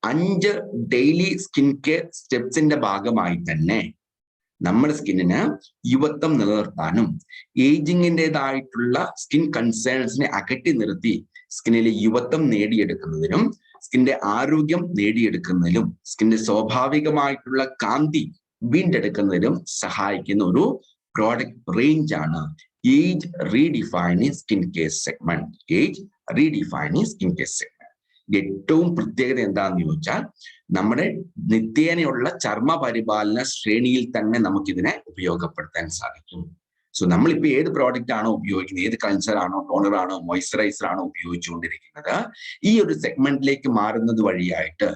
5 ഡെയിലി സ്കിൻ കെയർ സ്റ്റെപ്സിന്റെ ഭാഗമായി തന്നെ നമ്മുടെ സ്കിന്നിന് യുവത്വം നിലനിർത്താനും ഏജിങ്ങിൻ്റെതായിട്ടുള്ള സ്കിൻ കൺസേൺസിനെ അകറ്റി നിർത്തി സ്കിന്നിലെ യുവത്വം നേടിയെടുക്കുന്നതിനും സ്കിന്നിന്റെ ആരോഗ്യം നേടിയെടുക്കുന്നതിലും സ്കിന്നിന്റെ സ്വാഭാവികമായിട്ടുള്ള കാന്തി വീണ്ടെടുക്കുന്നതിനും സഹായിക്കുന്ന ഒരു പ്രോഡക്റ്റ് റേഞ്ച് ആണ് age redefining skin care segment. Age redefining skin care segment ഏറ്റവും പ്രത്യേകത എന്താണെന്ന് ചോദിച്ചാൽ നമ്മുടെ നിത്യേനയുള്ള ചർമ്മ പരിപാലന ശ്രേണിയിൽ തന്നെ നമുക്കിതിനെ ഉപയോഗപ്പെടുത്താൻ സാധിക്കും. സോ നമ്മളിപ്പോൾ ഏത് പ്രോഡക്റ്റ് ആണോ ഉപയോഗിക്കുന്നത്, ഏത് കൾച്ചർ ആണോ, ടോണർ ആണോ, മോയ്സ്ചറൈസർ ആണോ ഉപയോഗിച്ചുകൊണ്ടിരിക്കുന്നത്, ഈ ഒരു സെഗ്മെന്റിലേക്ക് മാറുന്നത് വഴിയായിട്ട്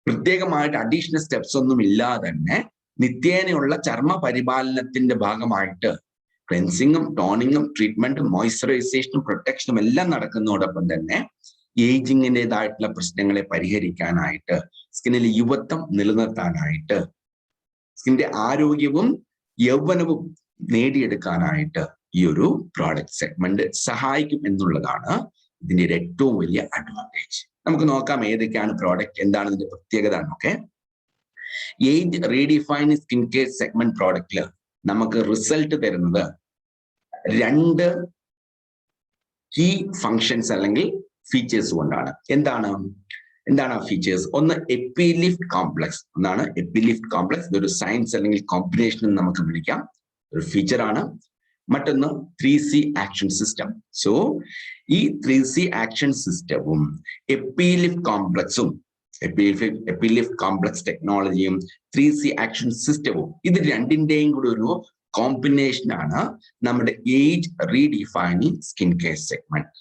പ്രത്യേകമായിട്ട് അഡീഷണൽ സ്റ്റെപ്സ് ഒന്നും ഇല്ലാതെ തന്നെ നിത്യേനയുള്ള ചർമ്മ പരിപാലനത്തിന്റെ ഭാഗമായിട്ട് ക്ലെൻസിങ്ങും, ടോണിങ്ങും, ട്രീറ്റ്മെന്റും, മോയ്സ്ചറൈസേഷനും, പ്രൊട്ടക്ഷനും എല്ലാം നടക്കുന്നതോടൊപ്പം തന്നെ ഏജിങ്ങിൻ്റെതായിട്ടുള്ള പ്രശ്നങ്ങളെ പരിഹരിക്കാനായിട്ട്, സ്കിന്നിലെ യുവത്വം നിലനിർത്താനായിട്ട്, സ്കിന്നിന്റെ ആരോഗ്യവും യൗവനവും നേടിയെടുക്കാനായിട്ട് ഈ ഒരു പ്രോഡക്റ്റ് സെഗ്മെന്റ് സഹായിക്കും എന്നുള്ളതാണ് ഇതിന്റെ ഏറ്റവും വലിയ അഡ്വാൻറ്റേജ്. നമുക്ക് നോക്കാം ഏതൊക്കെയാണ് പ്രോഡക്റ്റ്, എന്താണ് ഇതിന്റെ പ്രത്യേകത എന്നൊക്കെ. Age redefined skin care segment പ്രോഡക്റ്റില് നമുക്ക് റിസൾട്ട് തരുന്നത് 2 കീ ഫങ്ഷൻസ് അല്ലെങ്കിൽ ഫീച്ചേഴ്സ് കൊണ്ടാണ്. എന്താണ് ആ ഫീച്ചേഴ്സ്? ഒന്ന് എപ്പിലിഫ്റ്റ് കോംപ്ലക്സ്. ഒന്നാണ് എപ്പിലിഫ്റ്റ് കോംപ്ലക്സ്. ഇതൊരു സയൻസ് അല്ലെങ്കിൽ കോമ്പിനേഷൻ എന്ന് നമുക്ക് വിളിക്കാം, ഒരു ഫീച്ചർ ആണ്. മറ്റൊന്ന് 3C ആക്ഷൻ സിസ്റ്റം. സോ ഈ 3C ആക്ഷൻ സിസ്റ്റവും എപ്പിലിഫ്റ്റ് കോംപ്ലക്സും, എപ്പിലിഫ്റ്റ് കോംപ്ലക്സ് ടെക്നോളജിയും 3C ആക്ഷൻ സിസ്റ്റവും, ഇത് രണ്ടിന്റെയും കൂടി ഒരു കോമ്പിനേഷൻ ആണ് നമ്മുടെ age redefining skin care segment.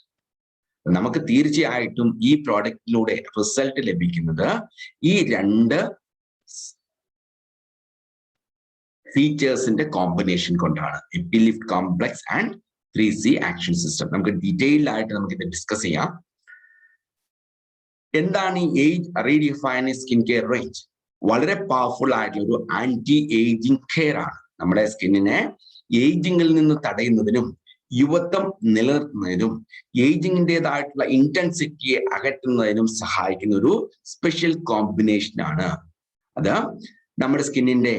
നമുക്ക് തീർച്ചയായിട്ടും ഈ പ്രോഡക്റ്റിലൂടെ റിസൾട്ട് ലഭിക്കുന്നത് ഈ 2 ഫീച്ചേഴ്സിന്റെ കോമ്പിനേഷൻ കൊണ്ടാണ്, epilift complex and 3C action system. നമുക്ക് ഡീറ്റെയിൽഡ് ആയിട്ട് നമുക്ക് ഇത് ഡിസ്കസ് ചെയ്യാം. എന്താണ് ഈ age redefining skin care range? വളരെ പവർഫുൾ ആയിട്ടുള്ള ഒരു ആന്റി ഏജിങ് കെയർ ആണ്. നമ്മുടെ സ്കിന്നിനെ ഏജിങ്ങിൽ നിന്ന് തടയുന്നതിനും യുവത്വം നിലനിർത്തുന്നതിനും ഏജിങ്ങിൻ്റെതായിട്ടുള്ള ഇന്റൻസിറ്റിയെ അകറ്റുന്നതിനും സഹായിക്കുന്ന ഒരു സ്പെഷ്യൽ കോമ്പിനേഷൻ ആണ്. അത് നമ്മുടെ സ്കിന്നിന്റെ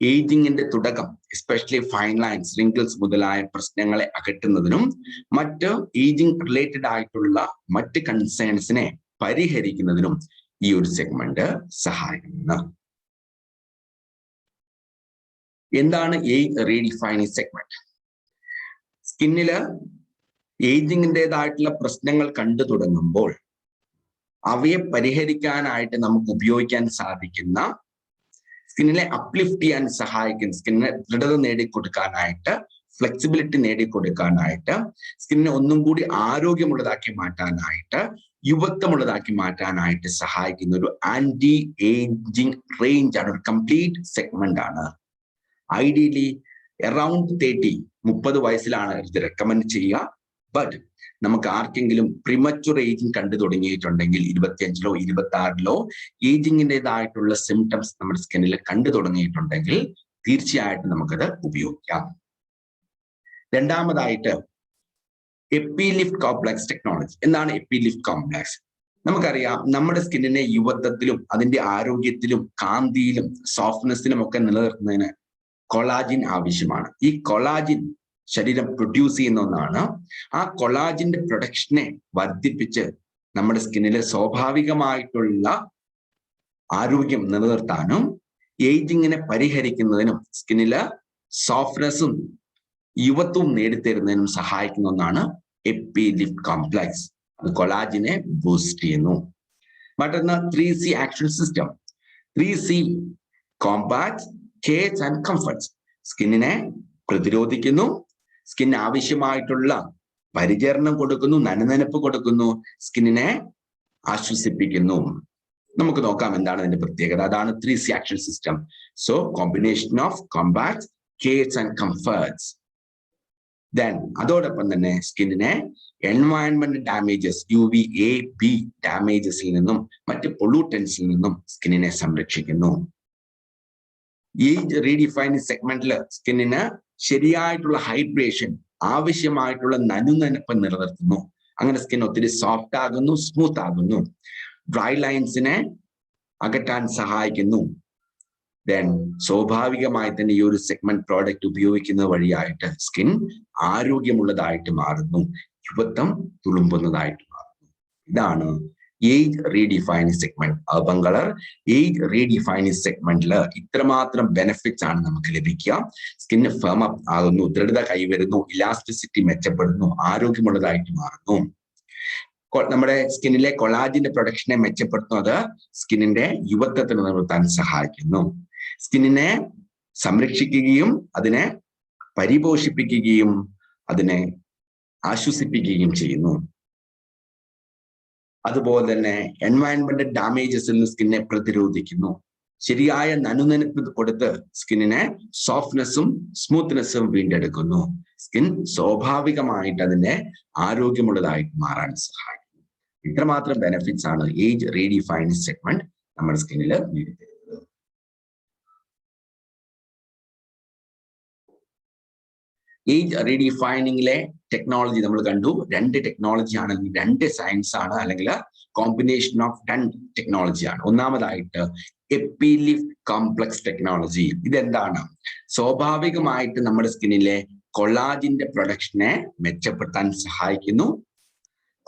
ഏജിങ്ങിന്റെ തുടക്കം, എസ്പെഷ്യലി ഫൈൻ ലൈൻസ്, റിങ്കിൾസ് മുതലായ പ്രശ്നങ്ങളെ അകറ്റുന്നതിനും മറ്റ് ഏജിങ് റിലേറ്റഡ് ആയിട്ടുള്ള മറ്റ് കൺസേൺസിനെ പരിഹരിക്കുന്നതിനും ഈ ഒരു സെഗ്മെന്റ് സഹായിക്കുന്നു. എന്താണ് ഏജ് റീഡിഫൈനിങ് സെഗ്മെന്റ്? സ്കിന്നില് ഏജിങ്ങിൻ്റെതായിട്ടുള്ള പ്രശ്നങ്ങൾ കണ്ടു തുടങ്ങുമ്പോൾ അവയെ പരിഹരിക്കാനായിട്ട് നമുക്ക് ഉപയോഗിക്കാൻ സാധിക്കുന്ന, സ്കിന്നിനെ അപ്ലിഫ്റ്റ് ചെയ്യാൻ സഹായിക്കുന്ന, സ്കിന്നിനെ ദൃഢത നേടിക്കൊടുക്കാനായിട്ട്, ഫ്ലെക്സിബിലിറ്റി നേടിക്കൊടുക്കാനായിട്ട്, സ്കിന്നിനെ ഒന്നും കൂടി ആരോഗ്യമുള്ളതാക്കി മാറ്റാനായിട്ട്, യുവത്വമുള്ളതാക്കി മാറ്റാനായിട്ട് സഹായിക്കുന്ന ഒരു ആന്റി ഏജിങ് റേഞ്ച് ആണ്, ഒരു കംപ്ലീറ്റ് സെഗ്മെന്റ് ആണ്. ഐഡിയലി അറൌണ്ട് 30 വയസ്സിലാണ് ഇത് റെക്കമെൻഡ് ചെയ്യുക. ബട്ട് നമുക്ക് ആർക്കെങ്കിലും പ്രിമച്വർ ഏജിങ് കണ്ടു തുടങ്ങിയിട്ടുണ്ടെങ്കിൽ 25-ലോ 26-ലോ ഏജിങ്ങിൻ്റെതായിട്ടുള്ള സിംറ്റംസ് നമ്മുടെ സ്കിന്നിൽ കണ്ടു തുടങ്ങിയിട്ടുണ്ടെങ്കിൽ തീർച്ചയായിട്ടും നമുക്കത് ഉപയോഗിക്കാം. രണ്ടാമതായിട്ട് എപ്പിലിഫ്റ്റ് കോംപ്ലക്സ് ടെക്നോളജി. എന്താണ് എപ്പിലിഫ്റ്റ് കോംപ്ലക്സ്? നമുക്കറിയാം നമ്മുടെ സ്കിന്നിനെ യുവത്വത്തിലും അതിന്റെ ആരോഗ്യത്തിലും കാന്തിയിലും സോഫ്റ്റ്നെസ്സിലും ഒക്കെ നിലനിർത്തുന്നതിന് കൊളാജിൻ ആവശ്യമാണ്. ഈ കൊളാജിൻ ശരീരം പ്രൊഡ്യൂസ് ചെയ്യുന്ന ഒന്നാണ്. ആ കൊളാജിന്റെ പ്രൊഡക്ഷനെ വർദ്ധിപ്പിച്ച് നമ്മുടെ സ്കിന്നിലെ സ്വാഭാവികമായിട്ടുള്ള ആരോഗ്യം നിലനിർത്താനും ഏജിങ്ങിനെ പരിഹരിക്കുന്നതിനും സ്കിന്നിലെ സോഫ്റ്റ്നെസ്സും യുവത്വവും നേടിത്തരുന്നതിനും സഹായിക്കുന്ന ഒന്നാണ് എപ്പിലിഫ്റ്റ് കോംപ്ലക്സ്. അത് കൊളാജിനെ ബൂസ്റ്റ് ചെയ്യുന്നു. മറ്റൊന്ന് 3C action system. 3C compact, cares and comforts. സ്കിന്നിനെ പ്രതിരോധിക്കുന്നു, സ്കിന്നിന് ആവശ്യമായിട്ടുള്ള പരിചരണം കൊടുക്കുന്നു, നനനനപ്പ് കൊടുക്കുന്നു, സ്കിന്നിനെ ആശ്വസിപ്പിക്കുന്നു. നമുക്ക് നോക്കാം എന്താണ് അതിന്റെ പ്രത്യേകത. അതാണ് 3C action system. So combination of compact, cares and comforts. Then അതോടൊപ്പം തന്നെ സ്കിന്നിനെ എൻവയൺമെന്റ് ഡാമേജസ്, UVA-B ഡാമേജസിൽ നിന്നും മറ്റ് പൊള്യൂട്ടൻസിൽ നിന്നും സ്കിന്നിനെ സംരക്ഷിക്കുന്നു. ഏജ് റീഡിഫൈനിങ് സെഗ്മെന്റിൽ സ്കിന്നിന് ശരിയായിട്ടുള്ള ഹൈഡ്രേഷൻ, ആവശ്യമായിട്ടുള്ള നനുനനപ്പ് നിലനിർത്തുന്നു. അങ്ങനെ സ്കിൻ ഒത്തിരി സോഫ്റ്റ് ആകുന്നു, സ്മൂത്ത് ആകുന്നു, ഡ്രൈ ലൈൻസിനെ അകറ്റാൻ സഹായിക്കുന്നു. ദെൻ സ്വാഭാവികമായി തന്നെ ഈ ഒരു സെഗ്മെന്റ് പ്രോഡക്റ്റ് ഉപയോഗിക്കുന്നത് വഴിയായിട്ട് സ്കിൻ ആരോഗ്യമുള്ളതായിട്ട് മാറുന്നു, യുവത്വം തുളുമ്പുന്നതായിട്ട് മാറുന്നു. ഇതാണ് age redefining segment. Urban colour age redefining സെഗ്മെന്റിൽ ഇത്രമാത്രം ബെനിഫിറ്റ്സ് ആണ് നമുക്ക് ലഭിക്കുക. സ്കിന്ന് ഫേം അപ്പ് ആകുന്നു, ദൃഢത കൈവരുന്നു, ഇലാസ്റ്റിസിറ്റി മെച്ചപ്പെടുന്നു, ആരോഗ്യമുള്ളതായിട്ട് മാറുന്നു. നമ്മുടെ സ്കിന്നിലെ കൊളാജിന്റെ പ്രൊഡക്ഷനെ മെച്ചപ്പെടുത്തുന്നു. അത് സ്കിന്നിന്റെ യുവത്വത്തിന് നിലനിർത്താൻ സഹായിക്കുന്നു. സ്കിന്നിനെ സംരക്ഷിക്കുകയും അതിനെ പരിപോഷിപ്പിക്കുകയും അതിനെ ആശ്വസിപ്പിക്കുകയും ചെയ്യുന്നു. അതുപോലെ തന്നെ എൻവയൺമെന്റൽ ഡാമേജസിൽ നിന്ന് സ്കിന്നെ പ്രതിരോധിക്കുന്നു. ശരിയായ നനുനനുപ്പ് കൊടുത്ത് സ്കിന്നിനെ സോഫ്റ്റ്നെസ്സും സ്മൂത്ത്നെസ്സും വീണ്ടെടുക്കുന്നു. സ്കിൻ സ്വാഭാവികമായിട്ട് അതിന്റെ ആരോഗ്യമുള്ളതായിട്ട് മാറാൻ സഹായിക്കുന്നു. ഇത്രമാത്രം ബെനിഫിറ്റ്സ് ആണ് ഏജ് റീഡിഫൈനിങ് സെഗ്മെന്റ് നമ്മുടെ സ്കിന്നിൽ നേടിത്തരുന്നത്. ഏജ് റീഡിഫൈനിങ്ങിലെ ടെക്നോളജി നമ്മൾ കണ്ടു. 2 ടെക്നോളജി ആണ്, 2 സയൻസ് ആണ്, അല്ലെങ്കിൽ കോമ്പിനേഷൻ ഓഫ് 10 ടെക്നോളജി ആണ്. ഒന്നാമതായിട്ട് എപ്പിലിഫ്റ്റ് കോംപ്ലക്സ് ടെക്നോളജി. ഇതെന്താണ്? സ്വാഭാവികമായിട്ട് നമ്മുടെ സ്കിന്നിലെ കൊളാജിന്റെ പ്രൊഡക്ഷനെ മെച്ചപ്പെടുത്താൻ സഹായിക്കുന്നു.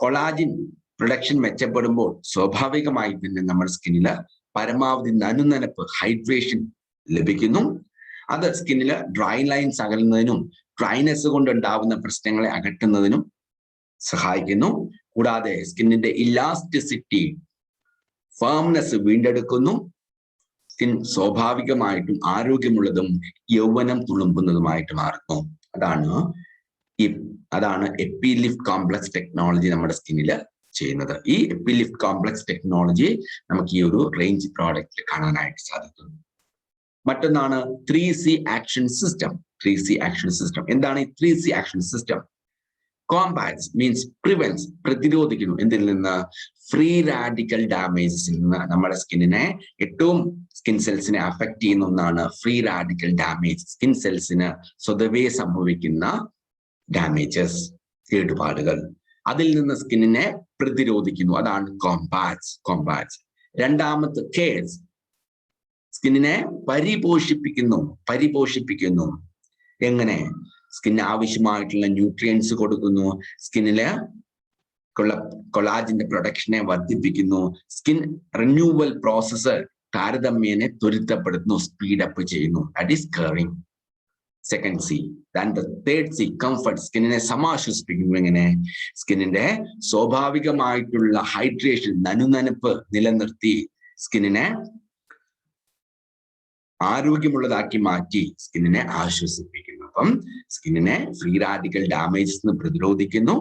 കൊളാജിൻ പ്രൊഡക്ഷൻ മെച്ചപ്പെടുമ്പോൾ സ്വാഭാവികമായി തന്നെ നമ്മുടെ സ്കിന്നിൽ പരമാവധി നനുനനപ്പ്, ഹൈഡ്രേഷൻ ലഭിക്കുന്നു. അത് സ്കിന്നിൽ ഡ്രൈ ലൈൻസ് അകലുന്നതിനും ഡ്രൈനെസ് കൊണ്ടുണ്ടാവുന്ന പ്രശ്നങ്ങളെ അകറ്റുന്നതിനും സഹായിക്കുന്നു. കൂടാതെ സ്കിന്നിന്റെ ഇലാസ്റ്റിസിറ്റി, ഫേംനെസ് വീണ്ടെടുക്കുന്നു. സ്കിൻ സ്വാഭാവികമായിട്ടും ആരോഗ്യമുള്ളതും യൗവനം തുളുമ്പുന്നതുമായിട്ട് മാറുന്നു. അതാണ് എപ്പിലിഫ്റ്റ് കോംപ്ലക്സ് ടെക്നോളജി നമ്മുടെ സ്കിന്നിൽ ചെയ്യുന്നത്. ഈ എപ്പിലിഫ്റ്റ് കോംപ്ലക്സ് ടെക്നോളജി നമുക്ക് ഈ ഒരു റേഞ്ച് പ്രോഡക്റ്റിൽ കാണാനായിട്ട് സാധിക്കുന്നു. മറ്റൊന്നാണ് 3C action system. 3C action system എന്താണ്? ഈ 3C action system combats means prevents, പ്രതിരോധിക്കുന്നു. എന്തിൽ നിന്ന്? ഫ്രീ റാഡിക്കൽ ഡാമേജസിൽ നിന്ന്. നമ്മുടെ സ്കിന്നിനെ ഏറ്റവും സ്കിൻ സെൽസിനെ അഫക്ട് ചെയ്യുന്ന ഒന്നാണ് ഫ്രീ റാഡിക്കൽ ഡാമേജ്. സ്കിൻ സെൽസിന് സ്വതവേ സംഭവിക്കുന്ന ഡാമേജസ്, കേടുപാടുകൾ, അതിൽ നിന്ന് സ്കിന്നിനെ പ്രതിരോധിക്കുന്നു. അതാണ് കോംബാറ്റ്സ്. രണ്ടാമത്തെ കെയർസ്, സ്കിന്നിനെ പരിപോഷിപ്പിക്കുന്നു. എങ്ങനെ? സ്കിന്നിന് ആവശ്യമായിട്ടുള്ള ന്യൂട്രിയൻസ് കൊടുക്കുന്നു, സ്കിന്നിലെ കൊളാജിന്റെ പ്രൊഡക്ഷനെ വർദ്ധിപ്പിക്കുന്നു, സ്കിൻ റിന്യൂവൽ പ്രോസസ്സ് താരതമ്യേന ത്വരിതപ്പെടുത്തുന്നു, സ്പീഡപ്പ് ചെയ്യുന്നു. That is caring. Second C. Third C, comfort. സ്കിന്നിനെ സമാശ്വസിപ്പിക്കുന്നു. എങ്ങനെ? സ്കിന്നിന്റെ സ്വാഭാവികമായിട്ടുള്ള ഹൈഡ്രേഷൻ, നനുനനുപ്പ് നിലനിർത്തി സ്കിന്നിനെ ആരോഗ്യമുള്ളതാക്കി മാറ്റി സ്കിന്നിനെ ആശ്വസിപ്പിക്കുന്നു. അപ്പം സ്കിന്നിനെ ഫ്രീ റാഡിക്കൽ ഡാമേജസ് നിന്ന് പ്രതിരോധിക്കുന്നു,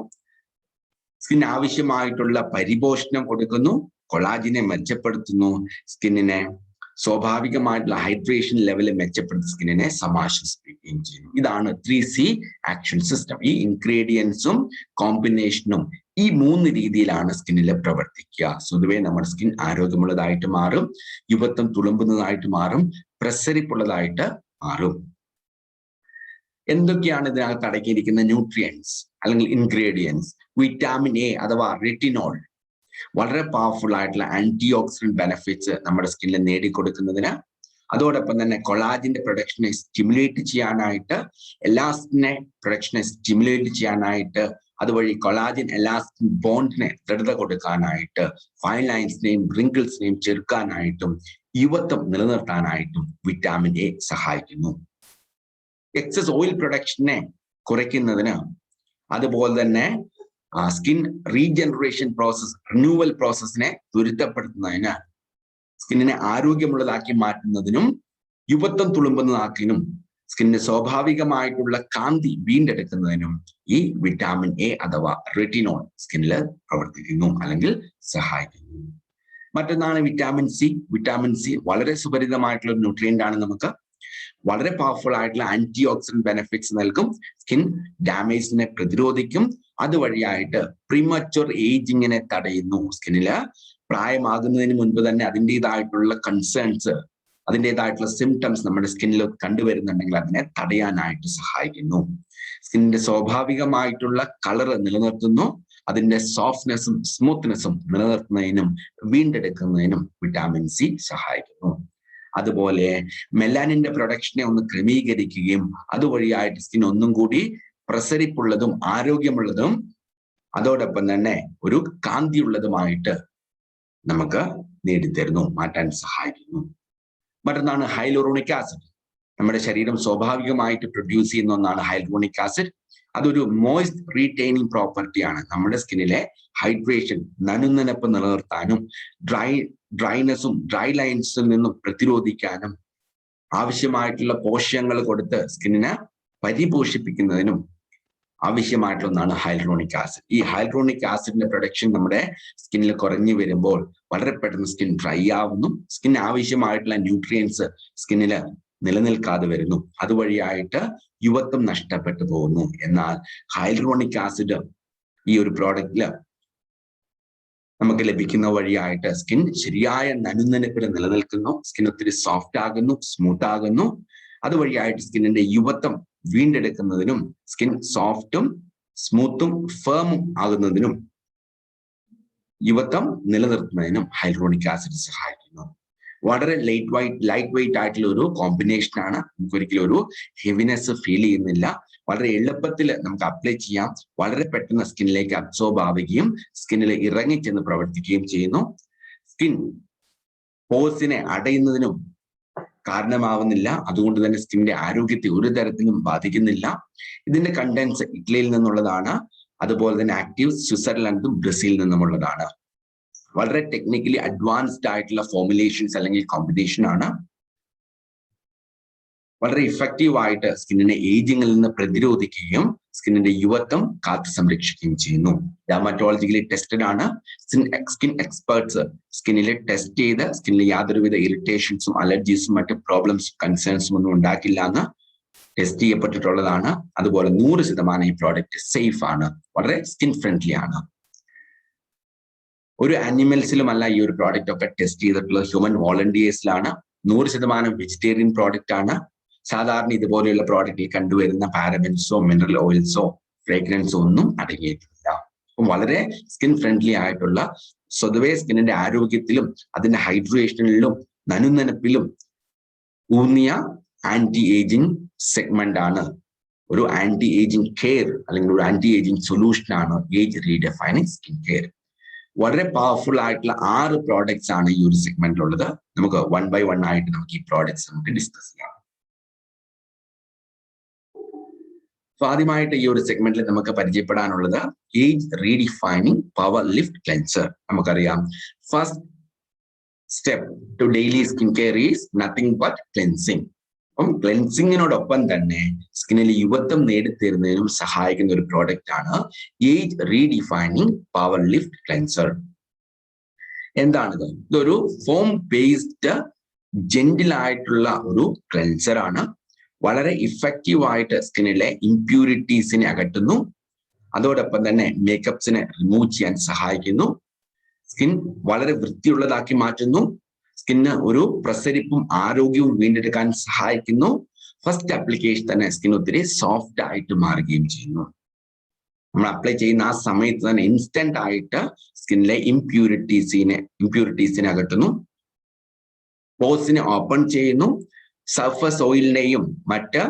സ്കിന്നിന് ആവശ്യമായിട്ടുള്ള പരിപോഷണം കൊടുക്കുന്നു, കൊളാജിനെ മെച്ചപ്പെടുത്തുന്നു, സ്കിന്നിനെ സ്വാഭാവികമായിട്ടുള്ള ഹൈഡ്രേഷൻ ലെവൽ മെച്ചപ്പെടുത്തി സ്കിന്നിനെ സമാശ്വസിപ്പിക്കുകയും ചെയ്യുന്നു. ഇതാണ് 3C ആക്ഷൻ സിസ്റ്റം. ഈ ഇൻഗ്രീഡിയൻസും കോമ്പിനേഷനും ഈ 3 രീതിയിലാണ് സ്കിന്നിൽ പ്രവർത്തിക്കുക. പൊതുവെ നമ്മുടെ സ്കിൻ ആരോഗ്യമുള്ളതായിട്ട് മാറും, യുവത്വം തുളുമ്പുന്നതായിട്ട് മാറും, പ്രസരിപ്പുള്ളതായിട്ട് മാറും. എന്തൊക്കെയാണ് ഇതിനകത്ത് അടങ്ങിയിരിക്കുന്ന ന്യൂട്രിയൻസ് അല്ലെങ്കിൽ ഇൻഗ്രീഡിയൻസ്? വിറ്റാമിൻ എ അഥവാ റെറ്റിനോൾ വളരെ പവർഫുൾ ആയിട്ടുള്ള ആന്റി ഓക്സിഡന്റ് ബെനിഫിറ്റ്സ് നമ്മുടെ സ്കിന്നിൽ നേടിക്കൊടുക്കുന്നതിന്, അതോടൊപ്പം തന്നെ കൊളാജിന്റെ പ്രൊഡക്ഷനെ സ്റ്റിമുലേറ്റ് ചെയ്യാനായിട്ട്, എലാസ്റ്റിനെ പ്രൊഡക്ഷനെ സ്റ്റിമുലേറ്റ് ചെയ്യാനായിട്ട്, അതുവഴി കൊളാജിൻ എലാസ്റ്റിൻ ബോണ്ടിനെ ദൃഢത കൊടുക്കാനായിട്ട്, ഫൈൻ ലൈൻസിനെയും റിങ്കിൾസിനെയും ചെറുക്കാനായിട്ടും യുവത്വം നിലനിർത്താനായിട്ടും വിറ്റാമിൻ എ സഹായിക്കുന്നു. എക്സസ് ഓയിൽ പ്രൊഡക്ഷനെ കുറയ്ക്കുന്നതിന്, അതുപോലെ തന്നെ സ്കിൻ റീജനറേഷൻ പ്രോസസ്, റിന്യൂവൽ പ്രോസസ്സിനെ ത്വരിതപ്പെടുത്തുന്നതിന്, സ്കിന്നിനെ ആരോഗ്യമുള്ളതാക്കി മാറ്റുന്നതിനും യുവത്വം തുളുമ്പുന്നതാക്കിനും, സ്കിന്നിന് സ്വാഭാവികമായിട്ടുള്ള കാന്തി വീണ്ടെടുക്കുന്നതിനും ഈ വിറ്റാമിൻ എ അഥവാ റെറ്റിനോൾ സ്കിന്നിൽ പ്രവർത്തിക്കുന്നു അല്ലെങ്കിൽ സഹായിക്കുന്നു. മറ്റൊന്നാണ് വിറ്റാമിൻ സി. വിറ്റാമിൻ സി വളരെ സുപരിതമായിട്ടുള്ള ഒരു ന്യൂട്രിയന്റ് ആണ്. നമുക്ക് വളരെ പവർഫുൾ ആയിട്ടുള്ള ആന്റി ഓക്സിഡന്റ് ബെനിഫിറ്റ്സ് നൽകും, സ്കിൻ ഡാമേജിനെ പ്രതിരോധിക്കും, അതുവഴിയായിട്ട് പ്രീമച്വർ ഏജിങ്ങിനെ തടയുന്നു. സ്കിന്നില് പ്രായമാകുന്നതിന് മുൻപ് തന്നെ അതിൻ്റെതായിട്ടുള്ള കൺസേൺസ് അതിൻ്റെതായിട്ടുള്ള സിംറ്റംസ് നമ്മുടെ സ്കിന്നിൽ കണ്ടുവരുന്നുണ്ടെങ്കിൽ അതിനെ തടയാനായിട്ട് സഹായിക്കുന്നു. സ്കിന്നിന്റെ സ്വാഭാവികമായിട്ടുള്ള കളർ നിലനിർത്തുന്നു. അതിന്റെ സോഫ്റ്റ്നെസ്സും സ്മൂത്ത്നെസ്സും നിലനിർത്തുന്നതിനും വീണ്ടെടുക്കുന്നതിനും വിറ്റാമിൻ സി സഹായിക്കുന്നു. അതുപോലെ മെലാനിന്റെ പ്രൊഡക്ഷനെ ഒന്ന് ക്രമീകരിക്കുകയും അതുവഴിയായിട്ട് സ്കിൻ ഒന്നും കൂടി പ്രസരിപ്പുള്ളതും ആരോഗ്യമുള്ളതും അതോടൊപ്പം തന്നെ ഒരു കാന്തിയുള്ളതുമായിട്ട് നമുക്ക് നേടിത്തരുന്നു, മാറ്റാൻ സഹായിക്കുന്നു. മറ്റൊന്നാണ് ഹൈലൂറോണിക് ആസിഡ്. നമ്മുടെ ശരീരം സ്വാഭാവികമായിട്ട് പ്രൊഡ്യൂസ് ചെയ്യുന്ന ഒന്നാണ് ഹൈലൂറോണിക് ആസിഡ്. അതൊരു മോയ്സ്റ്റ് റീറ്റെയിനിങ് പ്രോപ്പർട്ടിയാണ്. നമ്മുടെ സ്കിന്നിലെ ഹൈഡ്രേഷൻ, നനുനനപ്പ് നിലനിർത്താനും ഡ്രൈനെസ്സും ഡ്രൈ ലൈൻസിൽ നിന്നും പ്രതിരോധിക്കാനും ആവശ്യമായിട്ടുള്ള പോഷകങ്ങൾ കൊടുത്ത് സ്കിന്നിനെ പരിപോഷിപ്പിക്കുന്നതിനും ആവശ്യമായിട്ടുള്ള ഒന്നാണ് ഹൈലൂറോണിക് ആസിഡ്. ഈ ഹൈലൂറോണിക് ആസിഡിന്റെ പ്രൊഡക്ഷൻ നമ്മുടെ സ്കിന്നിൽ കുറഞ്ഞു വരുമ്പോൾ വളരെ പെട്ടെന്ന് സ്കിൻ ഡ്രൈ ആവുന്നു. സ്കിന്നിന് ആവശ്യമായിട്ടുള്ള ന്യൂട്രിയൻസ് സ്കിന്നിൽ നിലനിൽക്കാതെ വരുന്നു. അതുവഴിയായിട്ട് യുവത്വം നഷ്ടപ്പെട്ടു പോകുന്നു. എന്നാൽ ഹൈലൂറോണിക് ആസിഡ് ഈ ഒരു പ്രോഡക്റ്റില് നമുക്ക് ലഭിക്കുന്ന വഴിയായിട്ട് സ്കിൻ ശരിയായ നനുനനപ്പിൽ നിലനിൽക്കുന്നു. സ്കിൻ ഒത്തിരി സോഫ്റ്റ് ആകുന്നു, സ്മൂത്ത് ആകുന്നു. അതുവഴിയായിട്ട് സ്കിന്നിന്റെ യുവത്വം വീണ്ടെടുക്കുന്നതിനും സ്കിൻ സോഫ്റ്റും സ്മൂത്തും ഫേമും ആകുന്നതിനും യുവത്വം നിലനിർത്തുന്നതിനും ഹൈലൂറോണിക് ആസിഡ് സഹായിക്കുന്നു. വളരെ ലൈറ്റ് വെയിറ്റ് ആയിട്ടുള്ള ഒരു കോമ്പിനേഷൻ ആണ്. നമുക്ക് ഒരിക്കലും ഒരു ഹെവിനെസ് ഫീൽ ചെയ്യുന്നില്ല. വളരെ എളുപ്പത്തിൽ നമുക്ക് അപ്ലൈ ചെയ്യാം. വളരെ പെട്ടെന്ന് സ്കിന്നിലേക്ക് അബ്സോർബ് ആവുകയും സ്കിന്നിൽ ഇറങ്ങിച്ചെന്ന് പ്രവർത്തിക്കുകയും ചെയ്യുന്നു. സ്കിൻ പോഴ്സിനെ അടയുന്നതിനും കാരണമാവുന്നില്ല. അതുകൊണ്ട് തന്നെ സ്കിന്നിന്റെ ആരോഗ്യത്തെ ഒരു തരത്തിലും ബാധിക്കുന്നില്ല. ഇതിന്റെ കണ്ടൻസ് ഇറ്റലിയിൽ നിന്നുള്ളതാണ്. അതുപോലെ തന്നെ ആക്റ്റീവ് സ്വിറ്റ്സർലൻഡും ബ്രസീലിൽ നിന്നുമുള്ളതാണ്. വളരെ ടെക്നിക്കലി അഡ്വാൻസ്ഡ് ആയിട്ടുള്ള ഫോർമുലേഷൻസ് അല്ലെങ്കിൽ കോമ്പിനേഷൻ ആണ്. വളരെ ഇഫക്റ്റീവ് ആയിട്ട് സ്കിന്നിനെ ഏജിങ്ങിൽ നിന്ന് പ്രതിരോധിക്കുകയും സ്കിന്നിന്റെ യുവത്വം കാത്തു സംരക്ഷിക്കുകയും ചെയ്യുന്നു. ഡെർമറ്റോളജിക്കലി ടെസ്റ്റഡ് ആണ്. സ്കിൻ എക്സ്പേർട്സ് സ്കിന്നിൽ ടെസ്റ്റ് ചെയ്ത് സ്കിന്നിൽ യാതൊരുവിധ ഇറിറ്റേഷൻസും അലർജീസും മറ്റ് പ്രോബ്ലംസും കൺസേൺസും ഒന്നും ഉണ്ടാക്കില്ല എന്ന് ടെസ്റ്റ് ചെയ്യപ്പെട്ടിട്ടുള്ളതാണ്. അതുപോലെ 100% ഈ പ്രോഡക്റ്റ് സേഫ് ആണ്, വളരെ സ്കിൻ ഫ്രണ്ട്ലി ആണ്. ഒരു ആനിമൽസിലുമല്ല ഈ ഒരു പ്രോഡക്റ്റ് ഒക്കെ ടെസ്റ്റ് ചെയ്തിട്ടുള്ളത്, ഹ്യൂമൻ വോളണ്ടിയേഴ്സിലാണ്. 100% വെജിറ്റേറിയൻ പ്രോഡക്റ്റ് ആണ്. സാധാരണ ഇതുപോലെയുള്ള പ്രോഡക്റ്റിൽ കണ്ടുവരുന്ന പാരബൻസോ മിനറൽ ഓയിൽസോ ഫ്രേഗ്രൻസോ ഒന്നും അടങ്ങിയിട്ടില്ല. അപ്പം വളരെ സ്കിൻ ഫ്രണ്ട്ലി ആയിട്ടുള്ള, സ്വതവേ സ്കിന്നിന്റെ ആരോഗ്യത്തിലും അതിന്റെ ഹൈഡ്രേഷനിലും നനുനനപ്പിലും ഊന്നിയ ആന്റി ഏജിങ് സെഗ്മെന്റ് ആണ്. ഒരു ആന്റി ഏജിങ് കെയർ അല്ലെങ്കിൽ ഒരു ആന്റി ഏജിങ് സൊല്യൂഷൻ ആണ് ഏജ് റീഡിഫൈനിങ് സ്കിൻ കെയർ. വളരെ പവർഫുൾ ആയിട്ടുള്ള 6 പ്രോഡക്ട്സ് ആണ് ഈ ഒരു സെഗ്മെന്റിലുള്ളത്. നമുക്ക് 1 by 1 ആയിട്ട് നമുക്ക് ഈ പ്രോഡക്ട്സ് നമുക്ക് ഡിസ്കസ് ചെയ്യാം. ആദ്യമായിട്ട് ഈ ഒരു സെഗ്മെന്റിൽ നമുക്ക് പരിചയപ്പെടാനുള്ളത് age redefining power lift cleanser. നമുക്കറിയാം, first step to daily skin care is nothing but cleansing. അപ്പം ക്ലെൻസിങ്ങിനോടൊപ്പം തന്നെ സ്കിന്നിൽ യുവത്വം നേടിത്തരുന്നതിനും സഹായിക്കുന്ന ഒരു പ്രോഡക്റ്റ് ആണ് age redefining power lift cleanser. എന്താണിത്? ഇതൊരു ഫോം ബേസ്ഡ് ജെന്റിൽ ആയിട്ടുള്ള ഒരു ക്ലെൻസർ ആണ്. വളരെ ഇഫക്റ്റീവ് ആയിട്ട് സ്കിന്നിലെ ഇംപ്യൂരിറ്റീസിനെ അകറ്റുന്നു. അതോടൊപ്പം തന്നെ മേക്കപ്സിനെ റിമൂവ് ചെയ്യാൻ സഹായിക്കുന്നു. സ്കിൻ വളരെ വൃത്തിയുള്ളതാക്കി മാറ്റുന്നു. സ്കിന്ന് ഒരു പ്രസരിപ്പും ആരോഗ്യവും വീണ്ടെടുക്കാൻ സഹായിക്കുന്നു. ഫസ്റ്റ് ആപ്ലിക്കേഷൻ തന്നെ സ്കിൻ ഒത്തിരി സോഫ്റ്റ് ആയിട്ട് മാറുകയും ചെയ്യുന്നു. നമ്മൾ അപ്ലൈ ചെയ്യുന്ന ആ സമയത്ത് തന്നെ ഇൻസ്റ്റന്റ് ആയിട്ട് സ്കിന്നിലെ ഇംപ്യൂരിറ്റീസിനെ അകറ്റുന്നു. പോഴ്സിനെ ഓപ്പൺ ചെയ്യുന്നു. സർഫസ് ഓയിലിനെയും മറ്റ്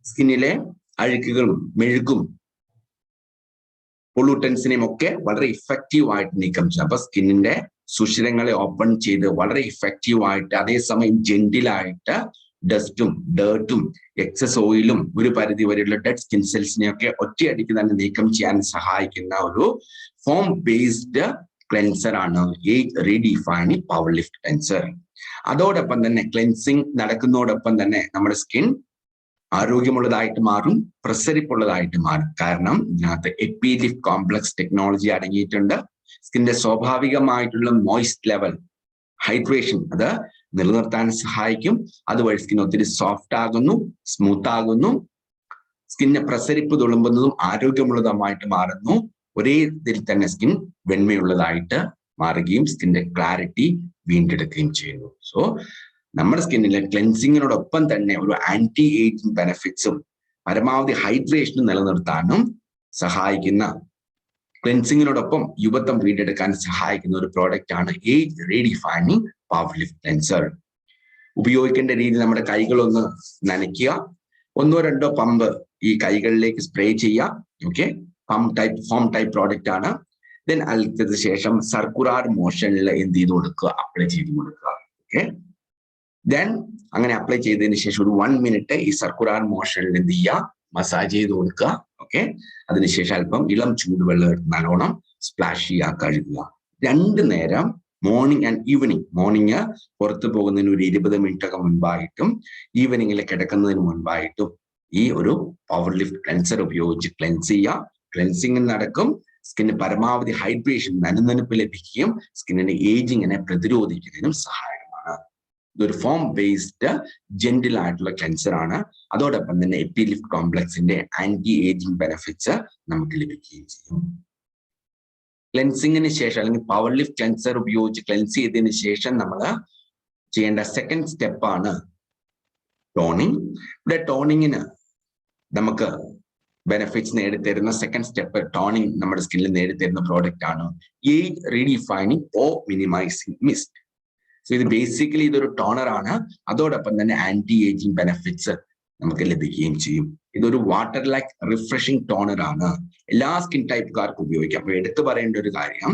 സ്കിന്നിലെ അഴുക്കുകളും മെഴുകും പൊള്യൂട്ടൻസിനെയും ഒക്കെ വളരെ ഇഫക്റ്റീവ് ആയിട്ട് നീക്കം ചെയ്യും. അപ്പൊ സ്കിന്നിന്റെ സുഷിരങ്ങളെ ഓപ്പൺ ചെയ്ത് വളരെ ഇഫക്റ്റീവ് ആയിട്ട്, അതേസമയം ജെന്റിലായിട്ട് ഡസ്റ്റും ഡേർട്ടും എക്സസ് ഓയിലും ഒരു പരിധി വരെയുള്ള ഡെഡ് സ്കിൻ സെൽസിനെയൊക്കെ ഒറ്റയടിക്ക് തന്നെ നീക്കം ചെയ്യാൻ സഹായിക്കുന്ന ഒരു ഫോം ബേസ്ഡ് ക്ലെൻസർ ആണ് age redefining power lift cleanser. അതോടൊപ്പം തന്നെ ക്ലെൻസിങ് നടക്കുന്നതോടൊപ്പം തന്നെ നമ്മുടെ സ്കിൻ ആരോഗ്യമുള്ളതായിട്ട് മാറും, പ്രസരിപ്പുള്ളതായിട്ട് മാറും. കാരണം ഇതിനകത്ത് എപ്പിലിഫ് കോംപ്ലക്സ് ടെക്നോളജി അടങ്ങിയിട്ടുണ്ട്. സ്കിന്നിന്റെ സ്വാഭാവികമായിട്ടുള്ള മോയ്സ്റ്റ് ലെവൽ ഹൈഡ്രേഷൻ അത് നിലനിർത്താൻ സഹായിക്കും. അതുവഴി സ്കിൻ ഒത്തിരി സോഫ്റ്റ് ആകുന്നു, സ്മൂത്ത് ആകുന്നു. സ്കിന്നിന് പ്രസരിപ്പ് തുളുമ്പുന്നതും ആരോഗ്യമുള്ളതുമായിട്ട് മാറുന്നു. ഒരേ ഇതിൽ തന്നെ സ്കിൻ വെണ്മയുള്ളതായിട്ട് മാറുകയും സ്കിന്നിന്റെ ക്ലാരിറ്റി വീണ്ടെടുക്കുകയും ചെയ്യുന്നു. സോ നമ്മുടെ സ്കിന്നിലെ ക്ലെൻസിങ്ങിനോടൊപ്പം തന്നെ ഒരു ആന്റി ഏജിങ് ബെനിഫിറ്റ്സും പരമാവധി ഹൈഡ്രേഷനും നിലനിർത്താനും സഹായിക്കുന്ന, ക്ലെൻസിങ്ങിനോടൊപ്പം യുവത്വം വീണ്ടെടുക്കാൻ സഹായിക്കുന്ന ഒരു പ്രോഡക്റ്റ് ആണ് age redefining power lift cleanser. ഉപയോഗിക്കേണ്ട രീതി, നമ്മുടെ കൈകളൊന്ന് നനയ്ക്കുക, 1-2 പമ്പ് ഈ കൈകളിലേക്ക് സ്പ്രേ ചെയ്യുക. ഓക്കെ, ഫോം ടൈപ്പ് പ്രോഡക്റ്റ് ആണ്. ദെൻ അതിന് ശേഷം സർക്കുലാർ മോഷനിൽ എന്ത് ചെയ്ത് കൊടുക്കുക, അപ്ലൈ ചെയ്ത് കൊടുക്കുക. ഓക്കെ, ദെൻ അങ്ങനെ അപ്ലൈ ചെയ്തതിന് ശേഷം ഒരു 1 മിനിറ്റ് ഈ സർക്കുലാർ മോഷനിൽ എന്ത് ചെയ്യുക, മസാജ് ചെയ്ത് കൊടുക്കുക. ഓക്കെ, അതിനുശേഷം അല്പം ഇളം ചൂടുവെള്ളം എടുത്ത് നല്ലോണം സ്പ്ലാഷ് ചെയ്യുക, കഴുകുക. 2 നേരം മോർണിംഗ് ആൻഡ് ഈവനിങ്, മോർണിംഗ് പുറത്തു പോകുന്നതിന് ഒരു 20 മിനിറ്റ് ഒക്കെ മുൻപായിട്ടും ഈവനിങ്ങിൽ കിടക്കുന്നതിന് മുൻപായിട്ടും ഈ ഒരു പവർ ലിഫ്റ്റ് ക്ലെൻസർ ഉപയോഗിച്ച് ക്ലെൻസ് ചെയ്യുക. ക്ലെൻസിങ് നടക്കും, സ്കിന്നിന് പരമാവധി ഹൈഡ്രേഷൻ, നനുനനുപ്പ് ലഭിക്കുകയും സ്കിന്നിന്റെ ഏജിങ്ങിനെ പ്രതിരോധിക്കുന്നതിനും സഹായകമാണ്. ഇതൊരു ഫോം ബേസ്ഡ് ജെന്റിൽ ആയിട്ടുള്ള ക്ലെൻസർ ആണ്. അതോടൊപ്പം തന്നെ എപ്പി ലിഫ്റ്റ് കോംപ്ലക്സിന്റെ ആന്റി ഏജിങ് ബെനിഫിറ്റ്സ് നമുക്ക് ലഭിക്കുകയും ചെയ്യും. ക്ലെൻസിങ്ങിന് ശേഷം അല്ലെങ്കിൽ പവർ ലിഫ്റ്റ് ക്ലെൻസർ ഉപയോഗിച്ച് ക്ലെൻസ് ചെയ്തതിന് ശേഷം നമ്മൾ ചെയ്യേണ്ട സെക്കൻഡ് സ്റ്റെപ്പാണ് ടോണിങ്. ഇവിടെ ടോണിങ്ങിന് നമുക്ക് ബെനിഫിറ്റ്സ് നേടിത്തരുന്ന സെക്കൻഡ് സ്റ്റെപ്പ് ടോണിങ് നമ്മുടെ സ്കിന്നിൽ നേടിത്തരുന്ന പ്രോഡക്റ്റ് ആണ് ഏജ് റീഡിഫൈനിങ് പോർ മിനിമൈസിങ് മിസ്റ്റ്. സോ ഇത് ബേസിക്കലി ഇതൊരു ടോണർ ആണ്. അതോടൊപ്പം തന്നെ ആന്റി ഏജിങ് ബെനിഫിറ്റ്സ് നമുക്ക് ലഭിക്കുകയും ചെയ്യും. ഇതൊരു വാട്ടർ ലൈക്ക് റിഫ്രഷിംഗ് ടോണർ ആണ്. എല്ലാ സ്കിൻ ടൈപ്പുകാർക്കും ഉപയോഗിക്കാം. അപ്പൊ എടുത്തു പറയേണ്ട ഒരു കാര്യം,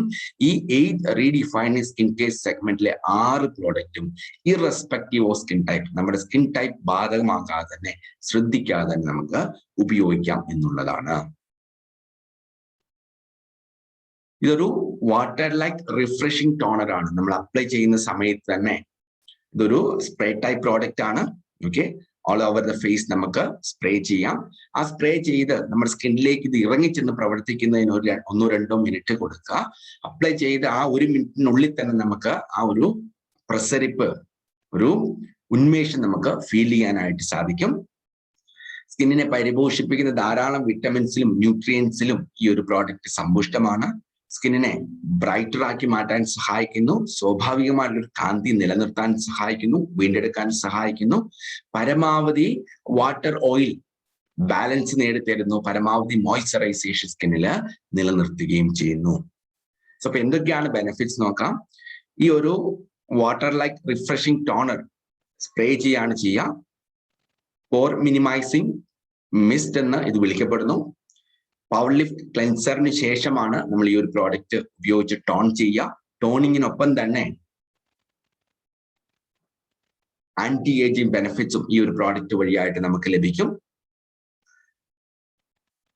ഈ ഏജ് റീഡിഫൈനിങ് സ്കിൻ കെയർ സെഗ്മെന്റിലെ 6 പ്രോഡക്റ്റും ഇറസ്പെക്റ്റീവ് ഓഫ് സ്കിൻ ടൈപ്പ്, നമ്മുടെ സ്കിൻ ടൈപ്പ് ബാധകമാക്കാതെ തന്നെ, ശ്രദ്ധിക്കാതെ തന്നെ നമുക്ക് ഉപയോഗിക്കാം എന്നുള്ളതാണ്. ഇതൊരു വാട്ടർ ലൈക്ക് റിഫ്രഷിംഗ് ടോണർ ആണ്. നമ്മൾ അപ്ലൈ ചെയ്യുന്ന സമയത്ത് തന്നെ ഇതൊരു സ്പ്രേ ടൈപ്പ് പ്രോഡക്റ്റ് ആണ്. Okay, all over the face നമുക്ക് സ്പ്രേ ചെയ്യാം. ആ സ്പ്രേ ചെയ്ത് നമ്മുടെ സ്കിന്നിലേക്ക് ഇത് ഇറങ്ങിച്ചെന്ന് പ്രവർത്തിക്കുന്നതിന് ഒരു 1-2 മിനിറ്റ് കൊടുക്കുക. അപ്ലൈ ചെയ്ത് ആ 1 മിനിറ്റിനുള്ളിൽ തന്നെ നമുക്ക് ആ ഒരു പ്രസരിപ്പ്, ഒരു ഉന്മേഷം നമുക്ക് ഫീൽ ചെയ്യാനായിട്ട് സാധിക്കും. സ്കിന്നിനെ പരിപോഷിപ്പിക്കുന്ന ധാരാളം വിറ്റമിൻസിലും ന്യൂട്രിയൻസിലും ഈ ഒരു പ്രോഡക്റ്റ് സമ്പുഷ്ടമാണ്. സ്കിന്നിനെ ബ്രൈറ്റർ ആക്കി മാറ്റാൻ സഹായിക്കുന്നു, സ്വാഭാവികമായിട്ടുള്ള കാന്തി നിലനിർത്താൻ സഹായിക്കുന്നു, വീണ്ടെടുക്കാൻ സഹായിക്കുന്നു, പരമാവധി വാട്ടർ ഓയിൽ ബാലൻസ് നേടിത്തരുന്നു, പരമാവധി മോയ്സ്ചറൈസേഷൻ സ്കിന്നിൽ നിലനിർത്തുകയും ചെയ്യുന്നു. സോ അപ്പൊ എന്തൊക്കെയാണ് ബെനിഫിറ്റ്സ് നോക്കാം. ഈ ഒരു water like refreshing toner spray ചെയ്യാണ് ചെയ്യുക. പോർ മിനിമൈസിങ് മിസ്റ്റ് എന്ന് ഇത് വിളിക്കപ്പെടുന്നു. പവർ ലിഫ്റ്റ് ക്ലെൻസറിന് ശേഷമാണ് നമ്മൾ ഈ ഒരു പ്രോഡക്റ്റ് ഉപയോഗിച്ച് ടോൺ ചെയ്യുക. ടോണിങ്ങിനൊപ്പം തന്നെ ആന്റി ഏജിങ് ബെനിഫിറ്റ്സും ഈ ഒരു പ്രോഡക്റ്റ് വഴിയായിട്ട് നമുക്ക് ലഭിക്കും.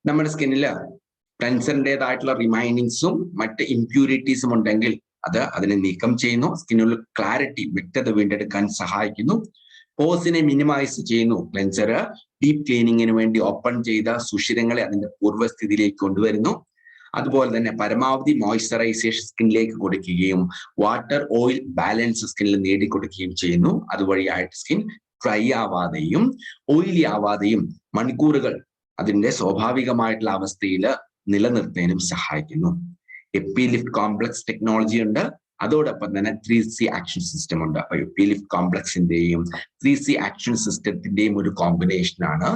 നമ്മുടെ സ്കിന്നില് ക്ലെൻസറിൻ്റെതായിട്ടുള്ള റിമൈനിങ്സും മറ്റ് ഇംപ്യൂരിറ്റീസും ഉണ്ടെങ്കിൽ അതിനെ നീക്കം ചെയ്യുന്നു. സ്കിന്നിലുള്ള ക്ലാരിറ്റി, വ്യക്തത വീണ്ടെടുക്കാൻ സഹായിക്കുന്നു. പോസിനെ മിനിമൈസ് ചെയ്യുന്നു. ക്ലെൻസർ ഡീപ് ക്ലീനിങ്ങിന് വേണ്ടി ഓപ്പൺ ചെയ്ത സുഷിരങ്ങളെ അതിന്റെ പൂർവ്വസ്ഥിതിയിലേക്ക് കൊണ്ടുവരുന്നു. അതുപോലെ തന്നെ പരമാവധി മോയ്സ്ചറൈസേഷൻ സ്കിന്നിലേക്ക് കൊടുക്കുകയും വാട്ടർ ഓയിൽ ബാലൻസ് സ്കിന്നിൽ നേടിക്കൊടുക്കുകയും ചെയ്യുന്നു. അതുവഴിയായിട്ട് സ്കിൻ ഡ്രൈ ആവാതെയും ഓയിലി ആവാതെയും മണിക്കൂറുകൾ അതിന്റെ സ്വാഭാവികമായിട്ടുള്ള അവസ്ഥയിൽ നിലനിർത്താനും സഹായിക്കുന്നു. എപ്പി ലിഫ്റ്റ് കോംപ്ലക്സ് ടെക്നോളജി ഉണ്ട്. അതോടൊപ്പം തന്നെ 3C ആക്ഷൻ സിസ്റ്റം ഉണ്ട്. അപ്പൊ എപ്പി ലിഫ്റ്റ് കോംപ്ലക്സിന്റെയും 3C ആക്ഷൻ സിസ്റ്റത്തിന്റെയും ഒരു കോമ്പിനേഷനാണ്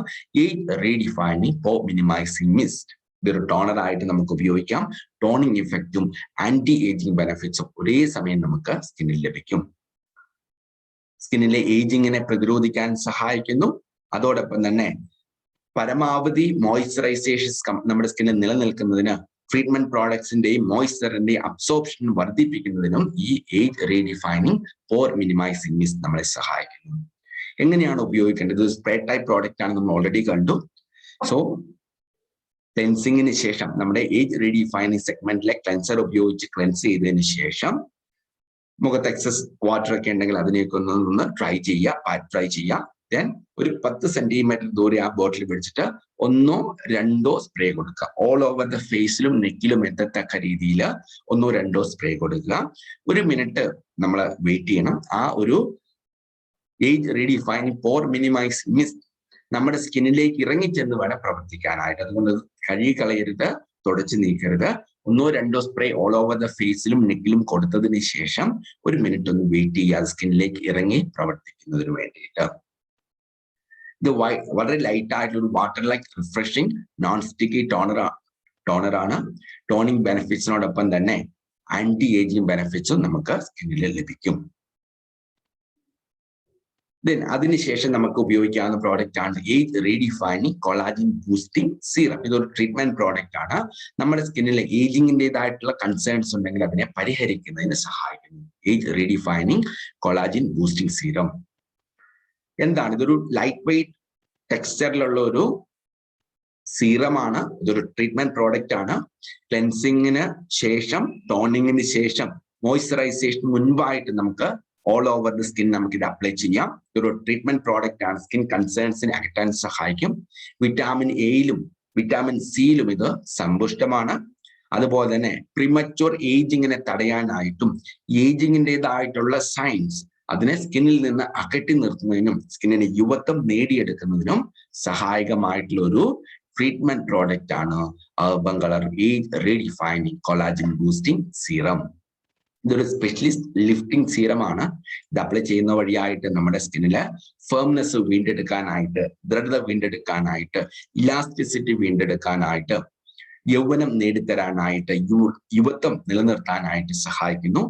ഏജ് റീഡിഫൈനിങ് പോർ മിനിമൈസിങ് മിസ്റ്റ്. ഇതൊരു ടോണർ ആയിട്ട് നമുക്ക് ഉപയോഗിക്കാം. ടോണിങ് ഇഫക്റ്റും ആന്റി ഏജിങ് ബെനിഫിറ്റ്സും ഒരേ സമയം നമുക്ക് സ്കിന്നിൽ ലഭിക്കും. സ്കിന്നിലെ ഏജിങ്ങിനെ പ്രതിരോധിക്കാൻ സഹായിക്കുന്നു. അതോടൊപ്പം തന്നെ പരമാവധി മോയ്സ്ചറൈസേഷൻ നമ്മുടെ സ്കിന്നിൽ നിലനിൽക്കുന്നതിന് ട്രീറ്റ്മെന്റ് പ്രോഡക്ട്സിന്റെയും മോയ്സ്ചറിന്റെയും അബ്സോർപ്ഷൻ വർദ്ധിപ്പിക്കുന്നതിനും ഈ ഏജ് റീഡിഫൈനിങ് പോർ മിനിമൈസിങ് മിസ്റ്റ് നമ്മളെ സഹായിക്കുന്നു. എങ്ങനെയാണ് ഉപയോഗിക്കേണ്ടത്? സ്പ്രേ ടൈപ്പ് പ്രോഡക്റ്റ് ആണ്, നമ്മൾ ഓൾറെഡി കണ്ടു. സോ ക്ലെൻസിങ്ങിന് ശേഷം നമ്മുടെ ഏജ് റീഡിഫൈനിങ് സെഗ്മെന്റിലെ ക്ലെൻസർ ഉപയോഗിച്ച് ക്ലെൻസ് ചെയ്തതിന് ശേഷം മുഖത്ത് എക്സസ് വാട്ടർ ഒക്കെ ഉണ്ടെങ്കിൽ അതിനെയൊക്കെ ഒന്ന് ട്രൈ ചെയ്യുക. ദെൻ ഒരു 10 സെന്റിമീറ്റർ ദൂരെ ആ ബോട്ടിൽ പിടിച്ചിട്ട് 1-2 സ്പ്രേ കൊടുക്കുക. ഓൾ ഓവർ ദ ഫേസിലും നെക്കിലും എത്തത്തക്ക രീതിയിൽ 1-2 സ്പ്രേ കൊടുക്കുക. 1 മിനിറ്റ് നമ്മൾ വെയിറ്റ് ചെയ്യണം. ആ ഒരു ഏജ് റീഡിഫൈനിങ് പോർ മിനിമൈസ് മിസ്റ്റ് നമ്മുടെ സ്കിന്നിലേക്ക് ഇറങ്ങിച്ചെന്ന് വേണം പ്രവർത്തിക്കാനായിട്ട്. അതുകൊണ്ട് കഴുകി കളയരുത്, തുടച്ചു നീക്കരുത്. ഒന്നോ രണ്ടോ സ്പ്രേ ഓൾ ഓവർ ദ ഫേസിലും നെക്കിലും കൊടുത്തതിന് ശേഷം 1 മിനിറ്റ് ഒന്ന് വെയിറ്റ് ചെയ്യുക സ്കിന്നിലേക്ക് ഇറങ്ങി പ്രവർത്തിക്കുന്നതിന് വേണ്ടിയിട്ട്. ഇത് വളരെ ലൈറ്റ് ആയിട്ടുള്ള ഒരു water like refreshing non sticky ടോണറാണ്. ടോണിങ് ബെനിഫിറ്റ്സിനോടൊപ്പം തന്നെ ആന്റി ഏജിങ് ബെനിഫിറ്റ്സും നമുക്ക് സ്കിന്നിൽ ലഭിക്കും. ദെൻ അതിനുശേഷം നമുക്ക് ഉപയോഗിക്കാവുന്ന പ്രോഡക്റ്റ് ആണ് age redefining collagen boosting serum. ഇതൊരു ട്രീറ്റ്മെന്റ് പ്രോഡക്റ്റ് ആണ്. നമ്മുടെ സ്കിന്നിലെ ഏജിങ്ങിൻ്റെതായിട്ടുള്ള കൺസേൺസ് ഉണ്ടെങ്കിൽ അതിനെ പരിഹരിക്കുന്നതിന് സഹായിക്കുന്നു. Age redefining collagen boosting serum എന്താണ്? ഇതൊരു ലൈറ്റ് വെയിറ്റ് ടെക്സ്ചറിലുള്ള ഒരു സീറമാണ്. ഇതൊരു ട്രീറ്റ്മെന്റ് പ്രോഡക്റ്റ് ആണ്. ക്ലെൻസിങ്ങിന് ശേഷം, ടോണിങ്ങിന് ശേഷം, മോയ്സ്ചറൈസേഷൻ മുൻപായിട്ട് നമുക്ക് ഓൾ ഓവർ ദ സ്കിൻ നമുക്ക് ഇത് അപ്ലൈ ചെയ്യാം. ഇതൊരു ട്രീറ്റ്മെന്റ് പ്രോഡക്റ്റ് ആണ്. സ്കിൻ കൺസേൺസിനെ അകറ്റാൻ സഹായിക്കും. വിറ്റാമിൻ എയിലും വിറ്റാമിൻ സിയിലും ഇത് സമ്പുഷ്ടമാണ്. അതുപോലെ തന്നെ പ്രിമച്വർ ഏജിങ്ങിനെ തടയാനായിട്ടും ഏജിങ്ങിൻ്റെതായിട്ടുള്ള സൈൻസ് അതിനെ സ്കിന്നിൽ നിന്ന് അകറ്റി നിർത്തുന്നതിനും സ്കിന്നിന് യുവത്വം നേടിയെടുക്കുന്നതിനും സഹായകമായിട്ടുള്ള ഒരു ട്രീറ്റ്മെന്റ് പ്രോഡക്റ്റ് ആണ് urban colour age redefining collagen boosting serum. ഇതൊരു സ്പെഷ്യലിസ്റ്റ് ലിഫ്റ്റിംഗ് സീറമാണ്. ഇത് അപ്ലൈ ചെയ്യുന്ന വഴിയായിട്ട് നമ്മുടെ സ്കിന്നിലെ ഫേംനെസ് വീണ്ടെടുക്കാനായിട്ട്, ദൃഢത വീണ്ടെടുക്കാനായിട്ട്, ഇലാസ്റ്റിസിറ്റി വീണ്ടെടുക്കാനായിട്ട്, യൗവനം നേടിത്തരാനായിട്ട്, യുവത്വം നിലനിർത്താനായിട്ട് സഹായിക്കുന്നു.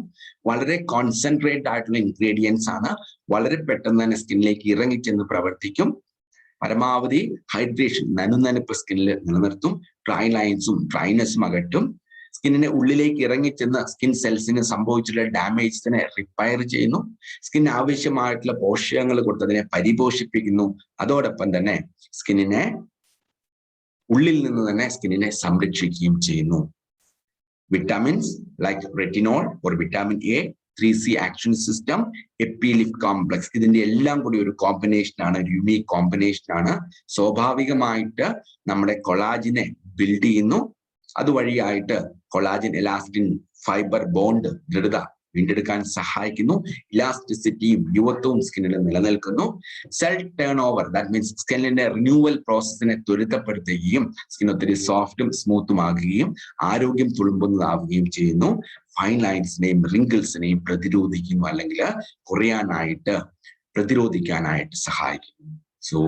വളരെ കോൺസെൻട്രേറ്റ് ആയിട്ടുള്ള ഇൻഗ്രീഡിയൻസ് ആണ്. വളരെ പെട്ടെന്ന് തന്നെ സ്കിന്നിലേക്ക് ഇറങ്ങിച്ചെന്ന് പ്രവർത്തിക്കും. പരമാവധി ഹൈഡ്രേഷൻ, നനുനനുപ്പ് സ്കിന്നിൽ നിലനിർത്തും. ഡ്രൈ ലൈൻസും ഡ്രൈനെസ്സും അകറ്റും. സ്കിന്നിനെ ഉള്ളിലേക്ക് ഇറങ്ങിച്ചെന്ന് സ്കിൻ സെൽസിന് സംഭവിച്ചിട്ടുള്ള ഡാമേജിനെ റിപ്പയർ ചെയ്യുന്നു. സ്കിന്നിന് ആവശ്യമായിട്ടുള്ള പോഷകങ്ങൾ കൊടുത്ത് അതിനെ പരിപോഷിപ്പിക്കുന്നു. അതോടൊപ്പം തന്നെ സ്കിന്നിനെ ഉള്ളിൽ നിന്ന് തന്നെ സ്കിന്നിനെ സംരക്ഷിക്കുകയും ചെയ്യുന്നു. Vitamins like retinol or vitamin A, 3C action system, epilift complex, ഇതിന്റെ എല്ലാം കൂടി ഒരു കോമ്പിനേഷൻ ആണ്, ഒരു യുണീക് കോമ്പിനേഷൻ ആണ്. സ്വാഭാവികമായിട്ട് നമ്മുടെ കൊളാജിനെ ബിൽഡ് ചെയ്യുന്നു. അതുവഴിയായിട്ട് കൊളാജിൻ, എലാസ്റ്റിൻ, ഫൈബർ ബോണ്ട്, ദൃഢത വീണ്ടെടുക്കാൻ സഹായിക്കുന്നു. ഇലാസ്റ്റിസിറ്റിയും യുവത്വവും സ്കിന്നിൽ നിലനിൽക്കുന്നു. Cell turn over, that means സ്കിന്നിന്റെ റിന്യൂവൽ പ്രോസസ്സിനെ ത്വരിതപ്പെടുത്തുകയും സ്കിൻ ഒത്തിരി സോഫ്റ്റും സ്മൂത്തും ആകുകയും ആരോഗ്യം തുളുമ്പുന്നതാവുകയും ചെയ്യുന്നു. ഫൈൻ ലൈൻസിനെയും റിങ്കിൾസിനെയും പ്രതിരോധിക്കുന്നു, അല്ലെങ്കിൽ പ്രതിരോധിക്കാനായിട്ട് സഹായിക്കുന്നു. സോ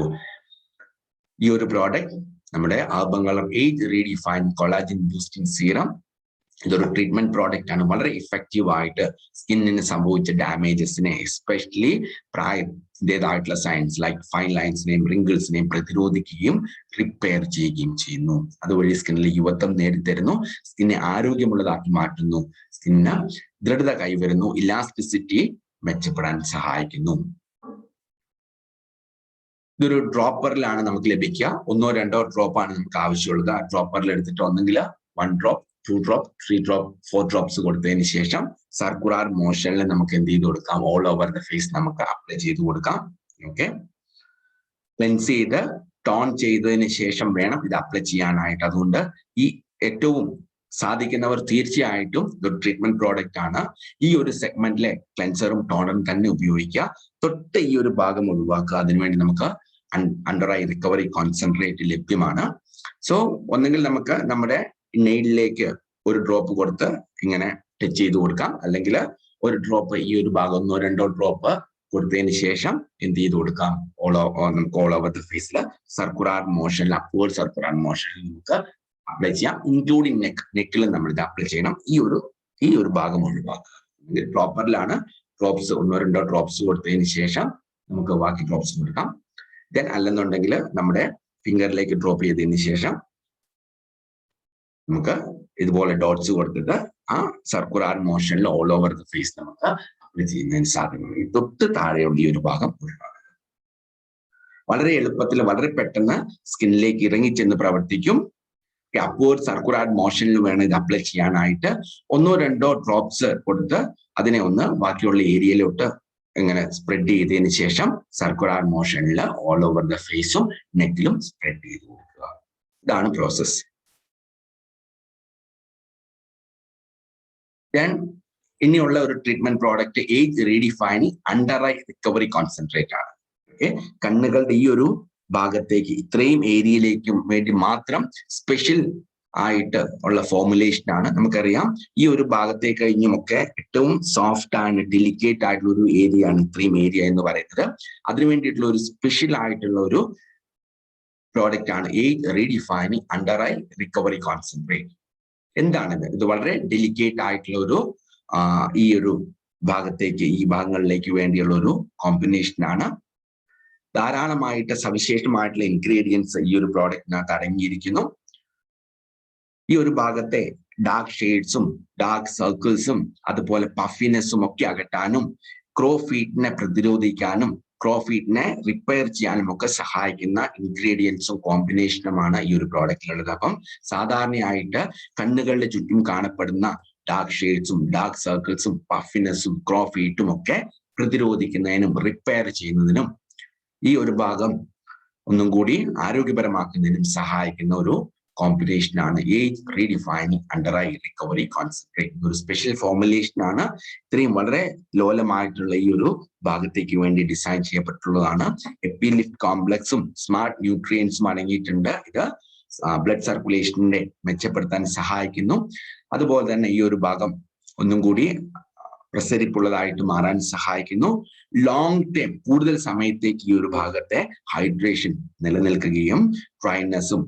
ഈ ഒരു പ്രോഡക്റ്റ് നമ്മുടെ urban colour age redefined collagen boosting serum, ഇതൊരു ട്രീറ്റ്മെന്റ് പ്രോഡക്റ്റ് ആണ്. വളരെ ഇഫക്റ്റീവ് ആയിട്ട് സ്കിന്നിന് സംഭവിച്ച ഡാമേജസിനെ, എസ്പെഷ്യലി പ്രായത്തിൻ്റെതായിട്ടുള്ള സൈൻസ് ലൈക്ക് ഫൈൻ ലൈൻസിനെയും റിങ്കിൾസിനെയും പ്രതിരോധിക്കുകയും റിപ്പയർ ചെയ്യുകയും ചെയ്യുന്നു. അതുവഴി സ്കിന്നിൽ യുവത്വം നേടിത്തരുന്നു, സ്കിന്നെ ആരോഗ്യമുള്ളതാക്കി മാറ്റുന്നു, സ്കിന്നിന് ദൃഢത കൈവരുന്നു, ഇലാസ്റ്റിസിറ്റി മെച്ചപ്പെടാൻ സഹായിക്കുന്നു. ഇതൊരു ഡ്രോപ്പറിലാണ് നമുക്ക് ലഭിക്കുക. 1 or 2 ഡ്രോപ്പാണ് നമുക്ക് ആവശ്യമുള്ളത്. ആ ഡ്രോപ്പറിൽ എടുത്തിട്ട് ഒന്നെങ്കിൽ 1 ഡ്രോപ്പ്, 2 ഡ്രോപ്പ്, 3 ഡ്രോപ്പ്, 4 ഡ്രോപ്സ് കൊടുത്തതിന് ശേഷം സർക്കുലർ മോഷനിൽ നമുക്ക് എന്ത് ചെയ്ത് കൊടുക്കാം? ഓൾ ഓവർ ദ ഫേസ് നമുക്ക് അപ്ലൈ ചെയ്ത് കൊടുക്കാം. ഓക്കെ, ക്ലെൻസ് ചെയ്ത് ടോൺ ചെയ്തതിന് ശേഷം വേണം ഇത് അപ്ലൈ ചെയ്യാനായിട്ട്. അതുകൊണ്ട് ഈ ഏറ്റവും സാധിക്കുന്നവർ തീർച്ചയായിട്ടും ഇതൊരു ട്രീറ്റ്മെന്റ് പ്രോഡക്റ്റ് ആണ്. ഈ ഒരു സെഗ്മെന്റിലെ ക്ലെൻസറും ടോണറും തന്നെ ഉപയോഗിക്കുക. തൊട്ട് ഈ ഒരു ഭാഗം ഒഴിവാക്കുക. അതിനുവേണ്ടി നമുക്ക് അണ്ടർ ഐ റിക്കവറി കോൺസെൻട്രേറ്റ് ലഭ്യമാണ്. സോ ഒന്നെങ്കിൽ നമുക്ക് നമ്മുടെ നെയിലിലേക്ക് 1 ഡ്രോപ്പ് കൊടുത്ത് ഇങ്ങനെ ടച്ച് ചെയ്ത് കൊടുക്കാം, അല്ലെങ്കിൽ 1 ഡ്രോപ്പ് ഈ ഒരു ഭാഗം 1 or 2 ഡ്രോപ്പ് കൊടുത്തതിന് ശേഷം എന്ത് ചെയ്ത് കൊടുക്കാം? നമുക്ക് ഓൾ ഓവർ ദ ഫേസിൽ സർക്കുലർ മോഷനിൽ, അപ്വേർഡ് സർക്കുലർ മോഷനിൽ നമുക്ക് അപ്ലൈ ചെയ്യാം. ഇൻക്ലൂഡിങ് നെക്കിൽ നമ്മൾ ഇത് അപ്ലൈ ചെയ്യണം. ഈ ഒരു ഭാഗം ഒഴിവാക്കുക. പ്രോപ്പറിലാണ് ഡ്രോപ്സ് 1 or 2 ഡ്രോപ്സ് കൊടുത്തതിന് ശേഷം നമുക്ക് ബാക്കി ഡ്രോപ്സ് കൊടുക്കാം. ദെൻ അല്ലെന്നുണ്ടെങ്കിൽ നമ്മുടെ ഫിംഗറിലേക്ക് ഡ്രോപ്പ് ചെയ്തതിന് ശേഷം നമുക്ക് ഇതുപോലെ ഡോട്ട്സ് കൊടുത്തിട്ട് ആ സർക്കുലർ മോഷനിൽ ഓൾ ഓവർ ദ ഫേസ് നമുക്ക് അപ്ലൈ ചെയ്യുന്നതിന് സാധ്യമാണ്. തൊട്ട് താഴെയുള്ള ഈ ഒരു ഭാഗം ഒഴിവാക്കുക. വളരെ എളുപ്പത്തിൽ, വളരെ പെട്ടെന്ന് സ്കിന്നിലേക്ക് ഇറങ്ങിച്ചെന്ന് പ്രവർത്തിക്കും. അപ്വേർഡ് സർക്കുലർ മോഷനിൽ വേണം ഇത് അപ്ലൈ ചെയ്യാനായിട്ട്. 1 or 2 ഡ്രോപ്സ് കൊടുത്ത് അതിനെ ഒന്ന് ബാക്കിയുള്ള ഏരിയയിലോട്ട് ഇങ്ങനെ സ്പ്രെഡ് ചെയ്തതിന് ശേഷം സർക്കുലർ മോഷനിൽ ഓൾ ഓവർ ദ ഫേസും നെക്കിലും സ്പ്രെഡ് ചെയ്ത് കൊടുക്കുക. ഇതാണ് പ്രോസസ്. ഇനിയുള്ള ഒരു treatment product age redefining under eye recovery concentrate ആണ്. ഓക്കെ, കണ്ണുകളുടെ ഈ ഒരു ഭാഗത്തേക്ക്, ഇത്രയും ഏരിയയിലേക്കും വേണ്ടി മാത്രം സ്പെഷ്യൽ ആയിട്ട് ഉള്ള ഫോർമുലേഷൻ ആണ്. നമുക്കറിയാം ഈ ഒരു ഭാഗത്തെ കഴിഞ്ഞുമൊക്കെ ഏറ്റവും സോഫ്റ്റ് ആൻഡ് ഡെലിക്കേറ്റ് ആയിട്ടുള്ള ഒരു ഏരിയ ആണ് ഇത്രയും ഏരിയ എന്ന് പറയുന്നത്. അതിനു വേണ്ടിയിട്ടുള്ള ഒരു സ്പെഷ്യൽ ആയിട്ടുള്ള ഒരു പ്രോഡക്റ്റ് ആണ് age redefining under eye recovery concentrate. എന്താണിത്? ഇത് വളരെ ഡെലിക്കേറ്റ് ആയിട്ടുള്ള ഒരു ഈ ഒരു ഭാഗത്തേക്ക്, ഈ ഭാഗങ്ങളിലേക്ക് വേണ്ടിയുള്ള ഒരു കോമ്പിനേഷൻ ആണ്. ധാരാളമായിട്ട് സവിശേഷമായിട്ടുള്ള ഇൻഗ്രീഡിയൻസ് ഈ ഒരു പ്രോഡക്റ്റിനകത്ത് അടങ്ങിയിരിക്കുന്നു. ഈ ഒരു ഭാഗത്തെ ഡാർക്ക് ഷെയ്ഡ്സും ഡാർക്ക് സർക്കിൾസും അതുപോലെ പഫിനെസ്സും ഒക്കെ അകറ്റാനും ക്രോഫീറ്റിനെ പ്രതിരോധിക്കാനും ക്രോഫീറ്റിനെ റിപ്പയർ ചെയ്യാനും ഒക്കെ സഹായിക്കുന്ന ഇൻഗ്രീഡിയൻസും കോമ്പിനേഷനുമാണ് ഈ ഒരു പ്രോഡക്റ്റിലുള്ളത്. അപ്പം സാധാരണയായിട്ട് കണ്ണുകളുടെ ചുറ്റും കാണപ്പെടുന്ന ഡാർക്ക് ഷെയ്ഡ്സും ഡാർക്ക് സർക്കിൾസും പഫിനെസ്സും ക്രോഫീറ്റും ഒക്കെ പ്രതിരോധിക്കുന്നതിനും റിപ്പയർ ചെയ്യുന്നതിനും ഈ ഒരു ഭാഗം ഒന്നും കൂടി ആരോഗ്യപരമാക്കുന്നതിനും സഹായിക്കുന്ന ഒരു കോമ്പിനേഷൻ ആണ് age redefining under eye recovery concentrate. ഒരു സ്പെഷ്യൽ ഫോർമുലേഷൻ ആണ്. ഇത്രയും വളരെ ലോലമായിട്ടുള്ള ഈ ഒരു ഭാഗത്തേക്ക് വേണ്ടി ഡിസൈൻ ചെയ്യപ്പെട്ടുള്ളതാണ്. എപ്പിലിഫ്റ്റ് കോംപ്ലക്സും സ്മാർട്ട് ന്യൂട്രിയൻസും അടങ്ങിയിട്ടുണ്ട്. ഇത് ബ്ലഡ് സർക്കുലേഷനെ മെച്ചപ്പെടുത്താൻ സഹായിക്കുന്നു. അതുപോലെ തന്നെ ഈ ഒരു ഭാഗം ഒന്നും കൂടി പ്രസരിപ്പുള്ളതായിട്ട് മാറാൻ സഹായിക്കുന്നു. ലോങ് ടൈം, കൂടുതൽ സമയത്തേക്ക് ഈ ഒരു ഭാഗത്തെ ഹൈഡ്രേഷൻ നിലനിൽക്കുകയും ഡ്രൈനെസ്സും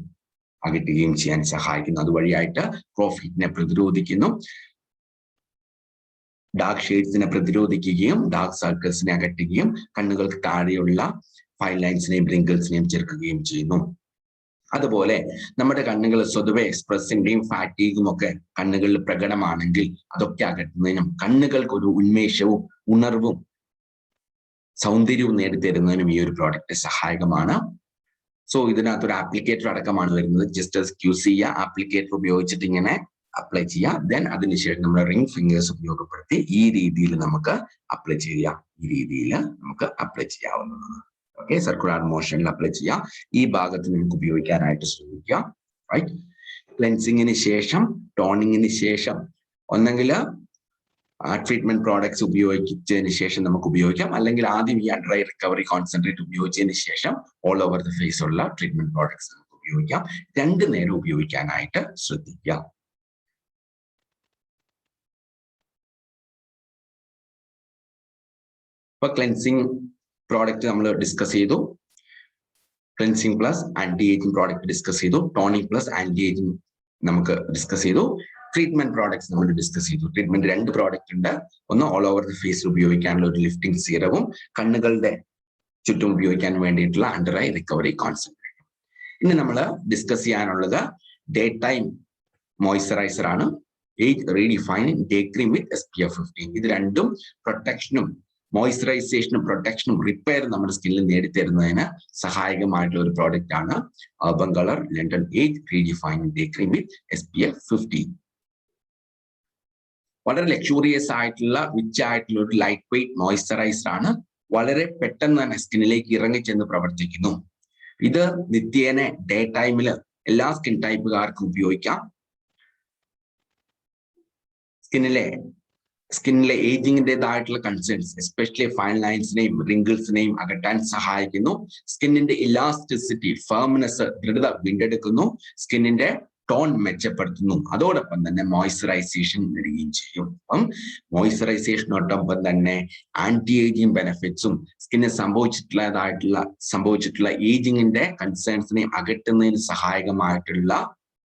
അകറ്റുകയും ചെയ്യാൻ സഹായിക്കുന്നു. അതുവഴിയായിട്ട് ക്രോഫീറ്റിനെ പ്രതിരോധിക്കുന്നു, ഡാർക്ക് ഷെയ്ഡ്സിനെ പ്രതിരോധിക്കുകയും ഡാർക്ക് സർക്കിൾസിനെ അകറ്റുകയും കണ്ണുകൾക്ക് താഴെയുള്ള ഫൈൻ ലൈൻസിനെയും റിങ്കിൾസിനെയും ചേർക്കുകയും ചെയ്യുന്നു. അതുപോലെ നമ്മുടെ കണ്ണുകൾ സ്വതവേ എക്സ്പ്രസിന്റെയും ഫാറ്റീഗും ഒക്കെ കണ്ണുകളിൽ പ്രകടമാണെങ്കിൽ അതൊക്കെ അകറ്റുന്നതിനും കണ്ണുകൾക്ക് ഒരു ഉന്മേഷവും ഉണർവും സൗന്ദര്യവും നേടിത്തരുന്നതിനും ഈ ഒരു പ്രോഡക്റ്റ് സഹായകമാണ്. സോ ഇതിനകത്തൊരു ആപ്ലിക്കേറ്റർ അടക്കമാണ് വരുന്നത്. ജസ്റ്റ് യൂസ് ചെയ്യുക, ആപ്ലിക്കേറ്റർ ഉപയോഗിച്ചിട്ട് ഇങ്ങനെ അപ്ലൈ ചെയ്യുക. ദെൻ അതിനുശേഷം നമ്മുടെ റിംഗ് ഫിംഗേഴ്സ് ഉപയോഗപ്പെടുത്തി ഈ രീതിയിൽ നമുക്ക് അപ്ലൈ ചെയ്യാം. ഈ രീതിയിൽ നമുക്ക് അപ്ലൈ ചെയ്യാവുന്നതാണ്. ഓക്കെ, സർക്കുലർ മോഷനിൽ അപ്ലൈ ചെയ്യാം. ഈ ഭാഗത്ത് നമുക്ക് ഉപയോഗിക്കാനായിട്ട് ശ്രമിക്കാം. റൈറ്റ്, ക്ലെൻസിങ്ങിന് ശേഷം ടോണിങ്ങിന് ശേഷം ഒന്നെങ്കിൽ ട്രീറ്റ്മെന്റ് പ്രോഡക്ട്സ് ഉപയോഗിച്ചതിന് ശേഷം നമുക്ക് ഉപയോഗിക്കാം, അല്ലെങ്കിൽ ആദ്യം ഈ അണ്ടർ ഐ റിക്കവറി കോൺസെൻട്രേറ്റ് ഉപയോഗിച്ചതിന് ശേഷം ഓൾ ഓവർ ദ ഫേസ് ഉള്ള ട്രീറ്റ്മെന്റ് പ്രോഡക്ട്സ് നമുക്ക് ഉപയോഗിക്കാം. രണ്ടു നേരം ഉപയോഗിക്കാനായിട്ട് ശ്രദ്ധിക്കാം. ഇപ്പൊ ക്ലെൻസിങ് പ്രോഡക്റ്റ് നമ്മൾ ഡിസ്കസ് ചെയ്തു, cleansing plus anti ageing product discuss ചെയ്തു, ടോണിങ് പ്ലസ് ആന്റി ഏജിങ് നമുക്ക് ഡിസ്കസ് ചെയ്തു, ട്രീറ്റ്മെന്റ് പ്രോഡക്ട്സ് നമ്മൾ ഡിസ്കസ് ചെയ്തു. ട്രീറ്റ്മെന്റ് രണ്ട് പ്രോഡക്റ്റ് ഉണ്ട്. ഒന്ന് ഓൾ ഓവർ ദി ഫേസിൽ ഉപയോഗിക്കാനുള്ള ഒരു ലിഫ്റ്റിംഗ് സീറവും കണ്ണുകളുടെ ചുറ്റും ഉപയോഗിക്കാൻ വേണ്ടിയിട്ടുള്ള അണ്ടർ ഐ റിക്കവറി കോൺസെൻട്രേറ്റും. ഇനി നമ്മൾ ഡിസ്കസ് ചെയ്യാനുള്ളത് ഡേ ടൈം മോയ്സ്ചറൈസർ ആണ്, ഏജ് റീഡിഫൈനിങ് ഡേ ക്രീം വിത്ത് SPF 15. ഇത് രണ്ടും പ്രൊട്ടക്ഷനും മോയ്സ്ചറൈസേഷനും പ്രൊട്ടക്ഷനും റിപ്പയറും നമ്മുടെ സ്കിന്നിൽ നേടിത്തരുന്നതിന് സഹായകമായിട്ടുള്ള ഒരു പ്രോഡക്റ്റ് ആണ് urban colour London age redefining day cream വിത്ത് SPF 15. വളരെ ലക്ഷൂറിയസ് ആയിട്ടുള്ള റിച്ച് ആയിട്ടുള്ള ഒരു ലൈറ്റ് വെയിറ്റ് മോയ്സ്ചറൈസർ ആണ്. വളരെ പെട്ടെന്ന് തന്നെ സ്കിന്നിലേക്ക് ഇറങ്ങിച്ചെന്ന് പ്രവർത്തിക്കുന്നു. ഇത് നിത്യേന ഡേ ടൈമിൽ എല്ലാ സ്കിൻ ടൈപ്പുകാർക്കും ഉപയോഗിക്കാം. സ്കിന്നിലെ ഏജിങ്ങിൻ്റെതായിട്ടുള്ള കൺസേൺസ്, എസ്പെഷ്യലി ഫൈൻ ലൈൻസിനെയും റിങ്കിൾസിനെയും അകറ്റാൻ സഹായിക്കുന്നു. സ്കിന്നിന്റെ ഇലാസ്റ്റിസിറ്റി, ഫേംനെസ്, ദൃഢത വീണ്ടെടുക്കുന്നു. സ്കിന്നിന്റെ ടോൺ മെച്ചപ്പെടുത്തുന്നു. അതോടൊപ്പം തന്നെ മോയ്സ്ചറൈസേഷൻ നേടുകയും ചെയ്യും. അപ്പം മോയ്സ്ചറൈസേഷനോടൊപ്പം തന്നെ ആന്റി ഏജിങ് ബെനിഫിറ്റ്സും സ്കിന്നിന് സംഭവിച്ചിട്ടുള്ള ഏജിങ്ങിന്റെ കൺസേൺസിനെ അകറ്റുന്നതിന് സഹായകമായിട്ടുള്ള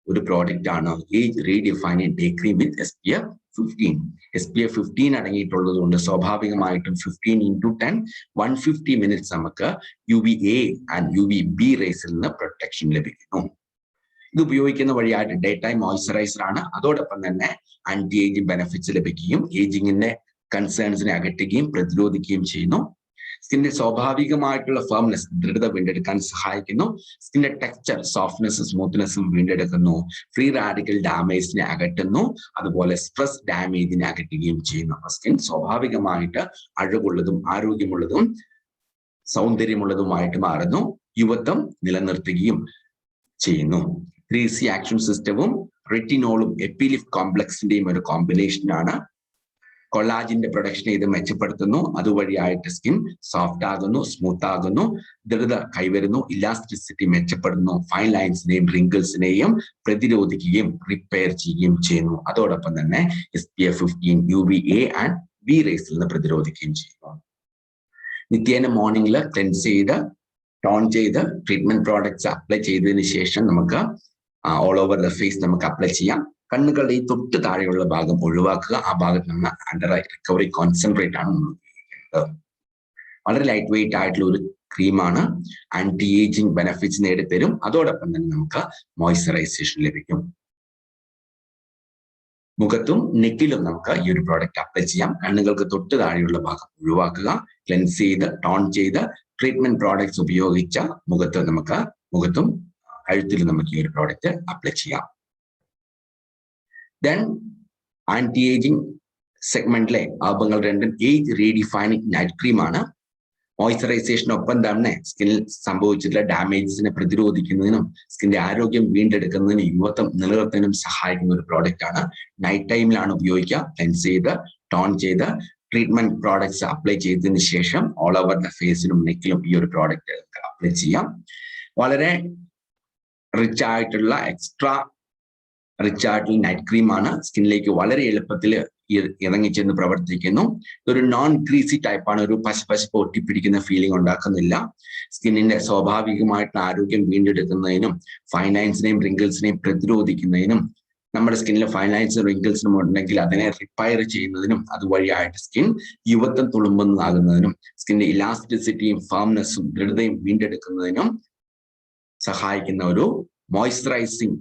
ഒരു പ്രോഡക്റ്റ് ആണ് ഏജ് റീഡിഫൈനിങ് ഡേ ക്രീം വിത്ത് SPF 15. SPF 15 അടങ്ങിയിട്ടുള്ളത് കൊണ്ട് സ്വാഭാവികമായിട്ടും 15x10 150 മിനിറ്റ്സ് നമുക്ക് UVA ആൻഡ് UVB റേസിൽ നിന്ന് പ്രൊട്ടക്ഷൻ ലഭിക്കുന്നു. ഇത് ഉപയോഗിക്കുന്ന വഴിയായിട്ട് ഡേ ടൈം മോയ്സ്ചറൈസർ ആണ്. അതോടൊപ്പം തന്നെ ആന്റി ഏജിങ് ബെനിഫിറ്റ്സ് ലഭിക്കുകയും ഏജിങ്ങിന്റെ കൺസേൺസിനെ അകറ്റുകയും പ്രതിരോധിക്കുകയും ചെയ്യുന്നു. സ്കിന്നിന്റെ സ്വാഭാവികമായിട്ടുള്ള ഫേംനെസ്, ദൃഢത വീണ്ടെടുക്കാൻ സഹായിക്കുന്നു. സ്കിന്നിന്റെ ടെക്സ്ചർ, സോഫ്റ്റ്നെസ്, സ്മൂത്ത്നെസ്സും വീണ്ടെടുക്കുന്നു. ഫ്രീ റാഡിക്കൽ ഡാമേജിനെ അകറ്റുന്നു. അതുപോലെ സ്ട്രെസ് ഡാമേജിനെ അകറ്റുകയും ചെയ്യുന്നു. സ്കിൻ സ്വാഭാവികമായിട്ട് അഴകുള്ളതും ആരോഗ്യമുള്ളതും സൗന്ദര്യമുള്ളതുമായിട്ട് മാറുന്നു. യുവത്വം നിലനിർത്തുകയും ചെയ്യുന്നു. 3C ആക്ഷൻ സിസ്റ്റവും റെറ്റിനോളും എപ്പിലിഫ്റ്റ് കോംപ്ലക്സിന്റെയും ഒരു കോമ്പിനേഷനാണ് കൊളാജിന്റെ പ്രൊഡക്ഷനെ ഇത് മെച്ചപ്പെടുത്തുന്നു. അതുവഴിയായിട്ട് സ്കിൻ സോഫ്റ്റ് ആകുന്നു, സ്മൂത്ത് ആകുന്നു, ദൃഢത കൈവരുന്നു, ഇലാസ്റ്റിസിറ്റി മെച്ചപ്പെടുന്നു, ഫൈൻ ലൈൻസിനെയും റിങ്കിൾസിനെയും പ്രതിരോധിക്കുകയും റിപ്പയർ ചെയ്യുകയും ചെയ്യുന്നു. അതോടൊപ്പം തന്നെ SPF 15 UVA ആൻഡ് B റേസിൽ നിന്ന് പ്രതിരോധിക്കുകയും ചെയ്യുന്നു. നിത്യേന മോർണിംഗിൽ ക്ലെൻസ് ചെയ്ത് ടോൺ ചെയ്ത് ട്രീറ്റ്മെന്റ് പ്രോഡക്ട്സ് അപ്ലൈ ചെയ്തതിന് ശേഷം നമുക്ക് ഓൾ ഓവർ ദ ഫേസ് നമുക്ക് അപ്ലൈ ചെയ്യാം. കണ്ണുകളുടെ ഈ തൊട്ട് താഴെയുള്ള ഭാഗം ഒഴിവാക്കുക. ആ ഭാഗത്ത് നമ്മൾ അണ്ടർ ഐ റിക്കവറി കോൺസെൻട്രേറ്റ് ആണ് നമ്മൾ ഉപയോഗിക്കുന്നത്. വളരെ ലൈറ്റ് വെയിറ്റ് ആയിട്ടുള്ള ഒരു ക്രീമാണ്. ആന്റി ഏജിങ് ബെനിഫിറ്റ്സ് നേടിത്തരും. അതോടൊപ്പം തന്നെ നമുക്ക് മോയ്സ്ചറൈസേഷൻ ലഭിക്കും. മുഖത്തും നെക്കിലും നമുക്ക് ഈ ഒരു പ്രോഡക്റ്റ് അപ്ലൈ ചെയ്യാം. കണ്ണുകൾക്ക് തൊട്ട് താഴെയുള്ള ഭാഗം ഒഴിവാക്കുക. ക്ലെൻസ് ചെയ്ത് ടോൺ ചെയ്ത് ട്രീറ്റ്മെന്റ് പ്രോഡക്ട്സ് ഉപയോഗിച്ച മുഖത്തും കഴുത്തിലും നമുക്ക് ഈ ഒരു പ്രോഡക്റ്റ് അപ്ലൈ ചെയ്യാം. ദെൻ ആന്റി ഏജിങ് സെഗ്മെന്റിലെ urban colour age redefining night ക്രീമാണ്. മോയ്സ്ചറൈസേഷനൊപ്പം തന്നെ സ്കിന്നിൽ സംഭവിച്ചിട്ടുള്ള ഡാമേജസിനെ പ്രതിരോധിക്കുന്നതിനും സ്കിന്റെ ആരോഗ്യം വീണ്ടെടുക്കുന്നതിനും യുവത്വം നിലനിർത്തുന്നതിനും സഹായിക്കുന്ന ഒരു പ്രോഡക്റ്റ് ആണ്. നൈറ്റ് ടൈമിലാണ് ഉപയോഗിക്കുക. ക്ലെൻസ് ചെയ്ത് ടോൺ ചെയ്ത് ട്രീറ്റ്മെന്റ് പ്രോഡക്ട്സ് അപ്ലൈ ചെയ്തതിന് ശേഷം ഓൾ ഓവർ ദ ഫേസിലും നെക്കിലും ഈ ഒരു പ്രോഡക്റ്റ് അപ്ലൈ ചെയ്യാം. വളരെ റിച്ച് ആയിട്ടുള്ള എക്സ്ട്രാ റിച്ച് ആയിട്ടുള്ള നൈറ്റ് ക്രീമാണ്. സ്കിന്നിലേക്ക് വളരെ എളുപ്പത്തിൽ ഇറങ്ങിച്ചെന്ന് പ്രവർത്തിക്കുന്നു. ഇതൊരു നോൺ ഗ്രീസി ടൈപ്പാണ്. ഒരു പശപ്പ് ഒട്ടിപ്പിടിക്കുന്ന ഫീലിംഗ് ഉണ്ടാക്കുന്നില്ല. സ്കിന്നിന്റെ സ്വാഭാവികമായിട്ടുള്ള ആരോഗ്യം വീണ്ടെടുക്കുന്നതിനും ഫൈൻ ലൈൻസിനെയും റിങ്കിൾസിനെയും പ്രതിരോധിക്കുന്നതിനും നമ്മുടെ സ്കിന്നിലെ ഫൈൻ ലൈൻസും റിങ്കിൾസിനും ഉണ്ടെങ്കിൽ അതിനെ റിപ്പയർ ചെയ്യുന്നതിനും അതുവഴിയായിട്ട് സ്കിൻ യുവത്വം തുളുമ്പുന്നതാകുന്നതിനും സ്കിന്നിന്റെ ഇലാസ്റ്റിസിറ്റിയും ഫേംനെസ്സും ദൃഢതയും വീണ്ടെടുക്കുന്നതിനും സഹായിക്കുന്ന ഒരു മോയ്സ്ചറൈസിങ്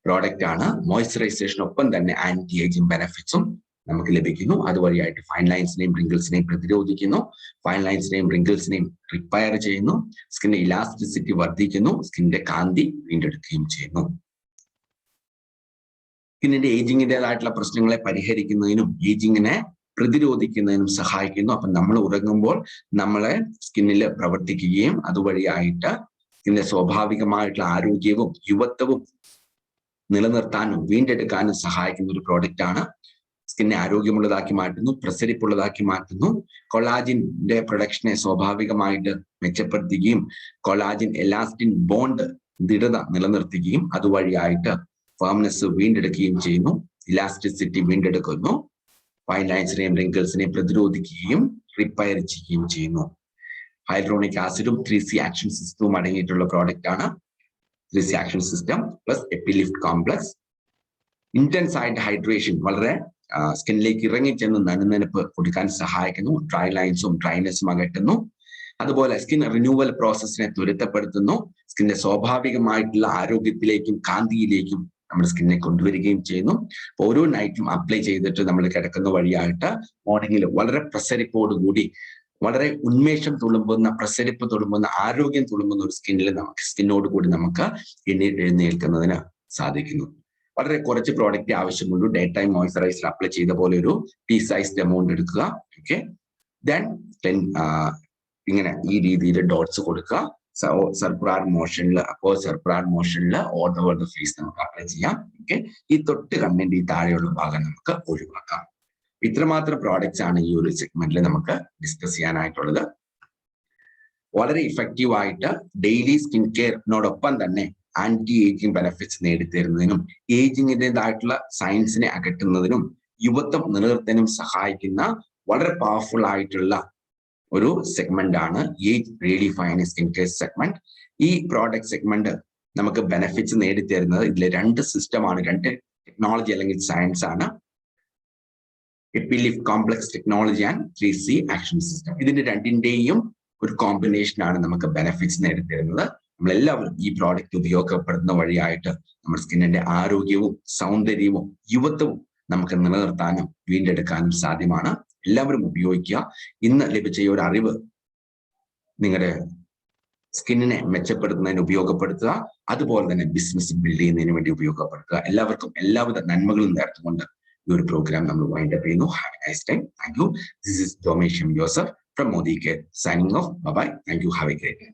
പ്രോഡക്റ്റ് ആണ്. മോയ്സ്ചറൈസേഷനൊപ്പം തന്നെ ആന്റി ഏജിങ് ബെനിഫിറ്റ്സും നമുക്ക് ലഭിക്കുന്നു. അതുവഴിയായിട്ട് ഫൈൻ ലൈൻസിനെയും റിങ്കിൾസിനെയും പ്രതിരോധിക്കുന്നു, ഫൈൻ ലൈൻസിനെയും റിങ്കിൾസിനെയും റിപ്പയർ ചെയ്യുന്നു, സ്കിന്നിന്റെ ഇലാസ്റ്റിസിറ്റി വർദ്ധിക്കുന്നു, സ്കിന്നിന്റെ കാന്തി വീണ്ടെടുക്കുകയും ചെയ്യുന്നു. സ്കിന്നിന്റെ ഏജിങ്ങിൻ്റെതായിട്ടുള്ള പ്രശ്നങ്ങളെ പരിഹരിക്കുന്നതിനും ഏജിങ്ങിനെ പ്രതിരോധിക്കുന്നതിനും സഹായിക്കുന്നു. അപ്പം നമ്മൾ ഉറങ്ങുമ്പോൾ നമ്മളെ സ്കിന്നിൽ പ്രവർത്തിക്കുകയും അതുവഴിയായിട്ട് സ്കിന്നിന്റെ സ്വാഭാവികമായിട്ടുള്ള ആരോഗ്യവും യുവത്വവും നിലനിർത്താനും വീണ്ടെടുക്കാനും സഹായിക്കുന്ന ഒരു പ്രോഡക്റ്റ് ആണ്. സ്കിന്നെ ആരോഗ്യമുള്ളതാക്കി മാറ്റുന്നു, പ്രസരിപ്പുള്ളതാക്കി മാറ്റുന്നു, കൊളാജിന്റെ പ്രൊഡക്ഷനെ സ്വാഭാവികമായിട്ട് മെച്ചപ്പെടുത്തുകയും കൊളാജിൻ എലാസ്റ്റിൻ ബോണ്ട് ദൃഢത നിലനിർത്തുകയും അതുവഴിയായിട്ട് ഫേംനെസ് വീണ്ടെടുക്കുകയും ചെയ്യുന്നു, ഇലാസ്റ്റിസിറ്റി വീണ്ടെടുക്കുന്നു, ഫൈൻ ലൈൻസിനെയും റിങ്കിൾസിനെയും പ്രതിരോധിക്കുകയും റിപ്പയർ ചെയ്യുകയും ചെയ്യുന്നു. ഹൈഡ്രോണിക് ആസിഡും 3C ആക്ഷൻ സിസ്റ്റവും അടങ്ങിയിട്ടുള്ള പ്രോഡക്റ്റ് ആണ്. 3C action system plus epilift complex intense ആയിട്ട് ഹൈഡ്രേഷൻ വളരെ സ്കിന്നിലേക്ക് ഇറങ്ങിച്ചെന്ന് നനുനനുപ്പ് കൊടുക്കാൻ സഹായിക്കുന്നു. ഡ്രൈ ലൈൻസും ഡ്രൈനെസ്സും അകറ്റുന്നു. അതുപോലെ സ്കിൻ റിന്യൂവൽ പ്രോസസ്സിനെ ത്വരിതപ്പെടുത്തുന്നു. സ്കിന്നിന്റെ സ്വാഭാവികമായിട്ടുള്ള ആരോഗ്യത്തിലേക്കും കാന്തിയിലേക്കും നമ്മുടെ സ്കിന്നിനെ കൊണ്ടുവരികയും ചെയ്യുന്നു. ഓരോ നൈറ്റും അപ്ലൈ ചെയ്തിട്ട് നമ്മൾ കിടക്കുന്ന വഴിയായിട്ട് മോർണിംഗിൽ വളരെ പ്രസരിപ്പോടുകൂടി വളരെ ഉന്മേഷം തുളുമ്പുന്ന പ്രസരിപ്പ് തുളുമ്പുന്ന ആരോഗ്യം തുളുമ്പുന്ന ഒരു സ്കിന്നോട് കൂടി നമുക്ക് എഴുന്നേൽക്കുന്നതിന് സാധിക്കുന്നു. വളരെ കുറച്ച് പ്രോഡക്റ്റ് ആവശ്യമുള്ളൂ. ഡേ ടൈം മോയ്സ്ചറൈസർ അപ്ലൈ ചെയ്ത പോലെ ഒരു ടീ സൈസ്ഡ് എമൗണ്ട് എടുക്കുക. ഓക്കെ, ദെൻ ഇങ്ങനെ ഈ രീതിയിൽ ഡോട്ട്സ് കൊടുക്കുക. സർക്കുലാർ മോഷനിൽ ഓൾ ഓവർ ദ ഫേസ് നമുക്ക് അപ്ലൈ ചെയ്യാം. ഓക്കെ, ഈ തൊട്ട് കണ്ണിന്റെ ഈ താഴെയുള്ള ഭാഗം നമുക്ക് ഒഴിവാക്കാം. ഇത്രമാത്രം പ്രോഡക്ട്സ് ആണ് ഈ ഒരു സെഗ്മെന്റിൽ നമുക്ക് ഡിസ്കസ് ചെയ്യാനായിട്ടുള്ളത്. വളരെ ഇഫക്റ്റീവ് ആയിട്ട് ഡെയിലി സ്കിൻ കെയറിനോടൊപ്പം തന്നെ ആന്റി ഏജിങ് ബെനിഫിറ്റ്സ് നേടിത്തരുന്നതിനും ഏജിങ്ങിൻ്റെതായിട്ടുള്ള സയൻസിനെ അകറ്റുന്നതിനും യുവത്വം നിലനിർത്താനും സഹായിക്കുന്ന വളരെ പവർഫുൾ ആയിട്ടുള്ള ഒരു സെഗ്മെന്റ് ആണ് age redefining skin care segment. ഈ പ്രോഡക്റ്റ് സെഗ്മെന്റ് നമുക്ക് ബെനിഫിറ്റ്സ് നേടിത്തരുന്നത് ഇതിലെ രണ്ട് സിസ്റ്റമാണ്, രണ്ട് ടെക്നോളജി അല്ലെങ്കിൽ സയൻസ് ആണ്. Epilift complex technology and 3C action system. ഇതിന്റെ രണ്ടിന്റെയും ഒരു കോമ്പിനേഷൻ ആണ് നമുക്ക് ബെനിഫിറ്റ്സ് നേടിത്തരുന്നത്. നമ്മളെല്ലാവരും ഈ പ്രോഡക്റ്റ് ഉപയോഗപ്പെടുത്തുന്ന വഴിയായിട്ട് നമ്മുടെ സ്കിന്നിന്റെ ആരോഗ്യവും സൗന്ദര്യവും യുവത്വവും നമുക്ക് നിലനിർത്താനും വീണ്ടെടുക്കാനും സാധ്യമാണ്. എല്ലാവരും ഉപയോഗിക്കുക. ഇന്ന് ലഭിച്ച ഈ ഒരു അറിവ് നിങ്ങളുടെ സ്കിന്നിനെ മെച്ചപ്പെടുത്തുന്നതിന് ഉപയോഗപ്പെടുത്തുക. അതുപോലെ തന്നെ ബിസിനസ് ബിൽഡ് ചെയ്യുന്നതിന് വേണ്ടി ഉപയോഗപ്പെടുത്തുക. എല്ലാവർക്കും എല്ലാവിധ നന്മകളും നേർത്തുകൊണ്ട് ഈ ഒരു പ്രോഗ്രാം നമ്മൾ വൈൻഡ് അപ്പ് ചെയ്യുന്നു. Have a nice time. Thank you. This is Jomesh Joseph from Modicare signing off. Bye bye. Thank you. Have a great day.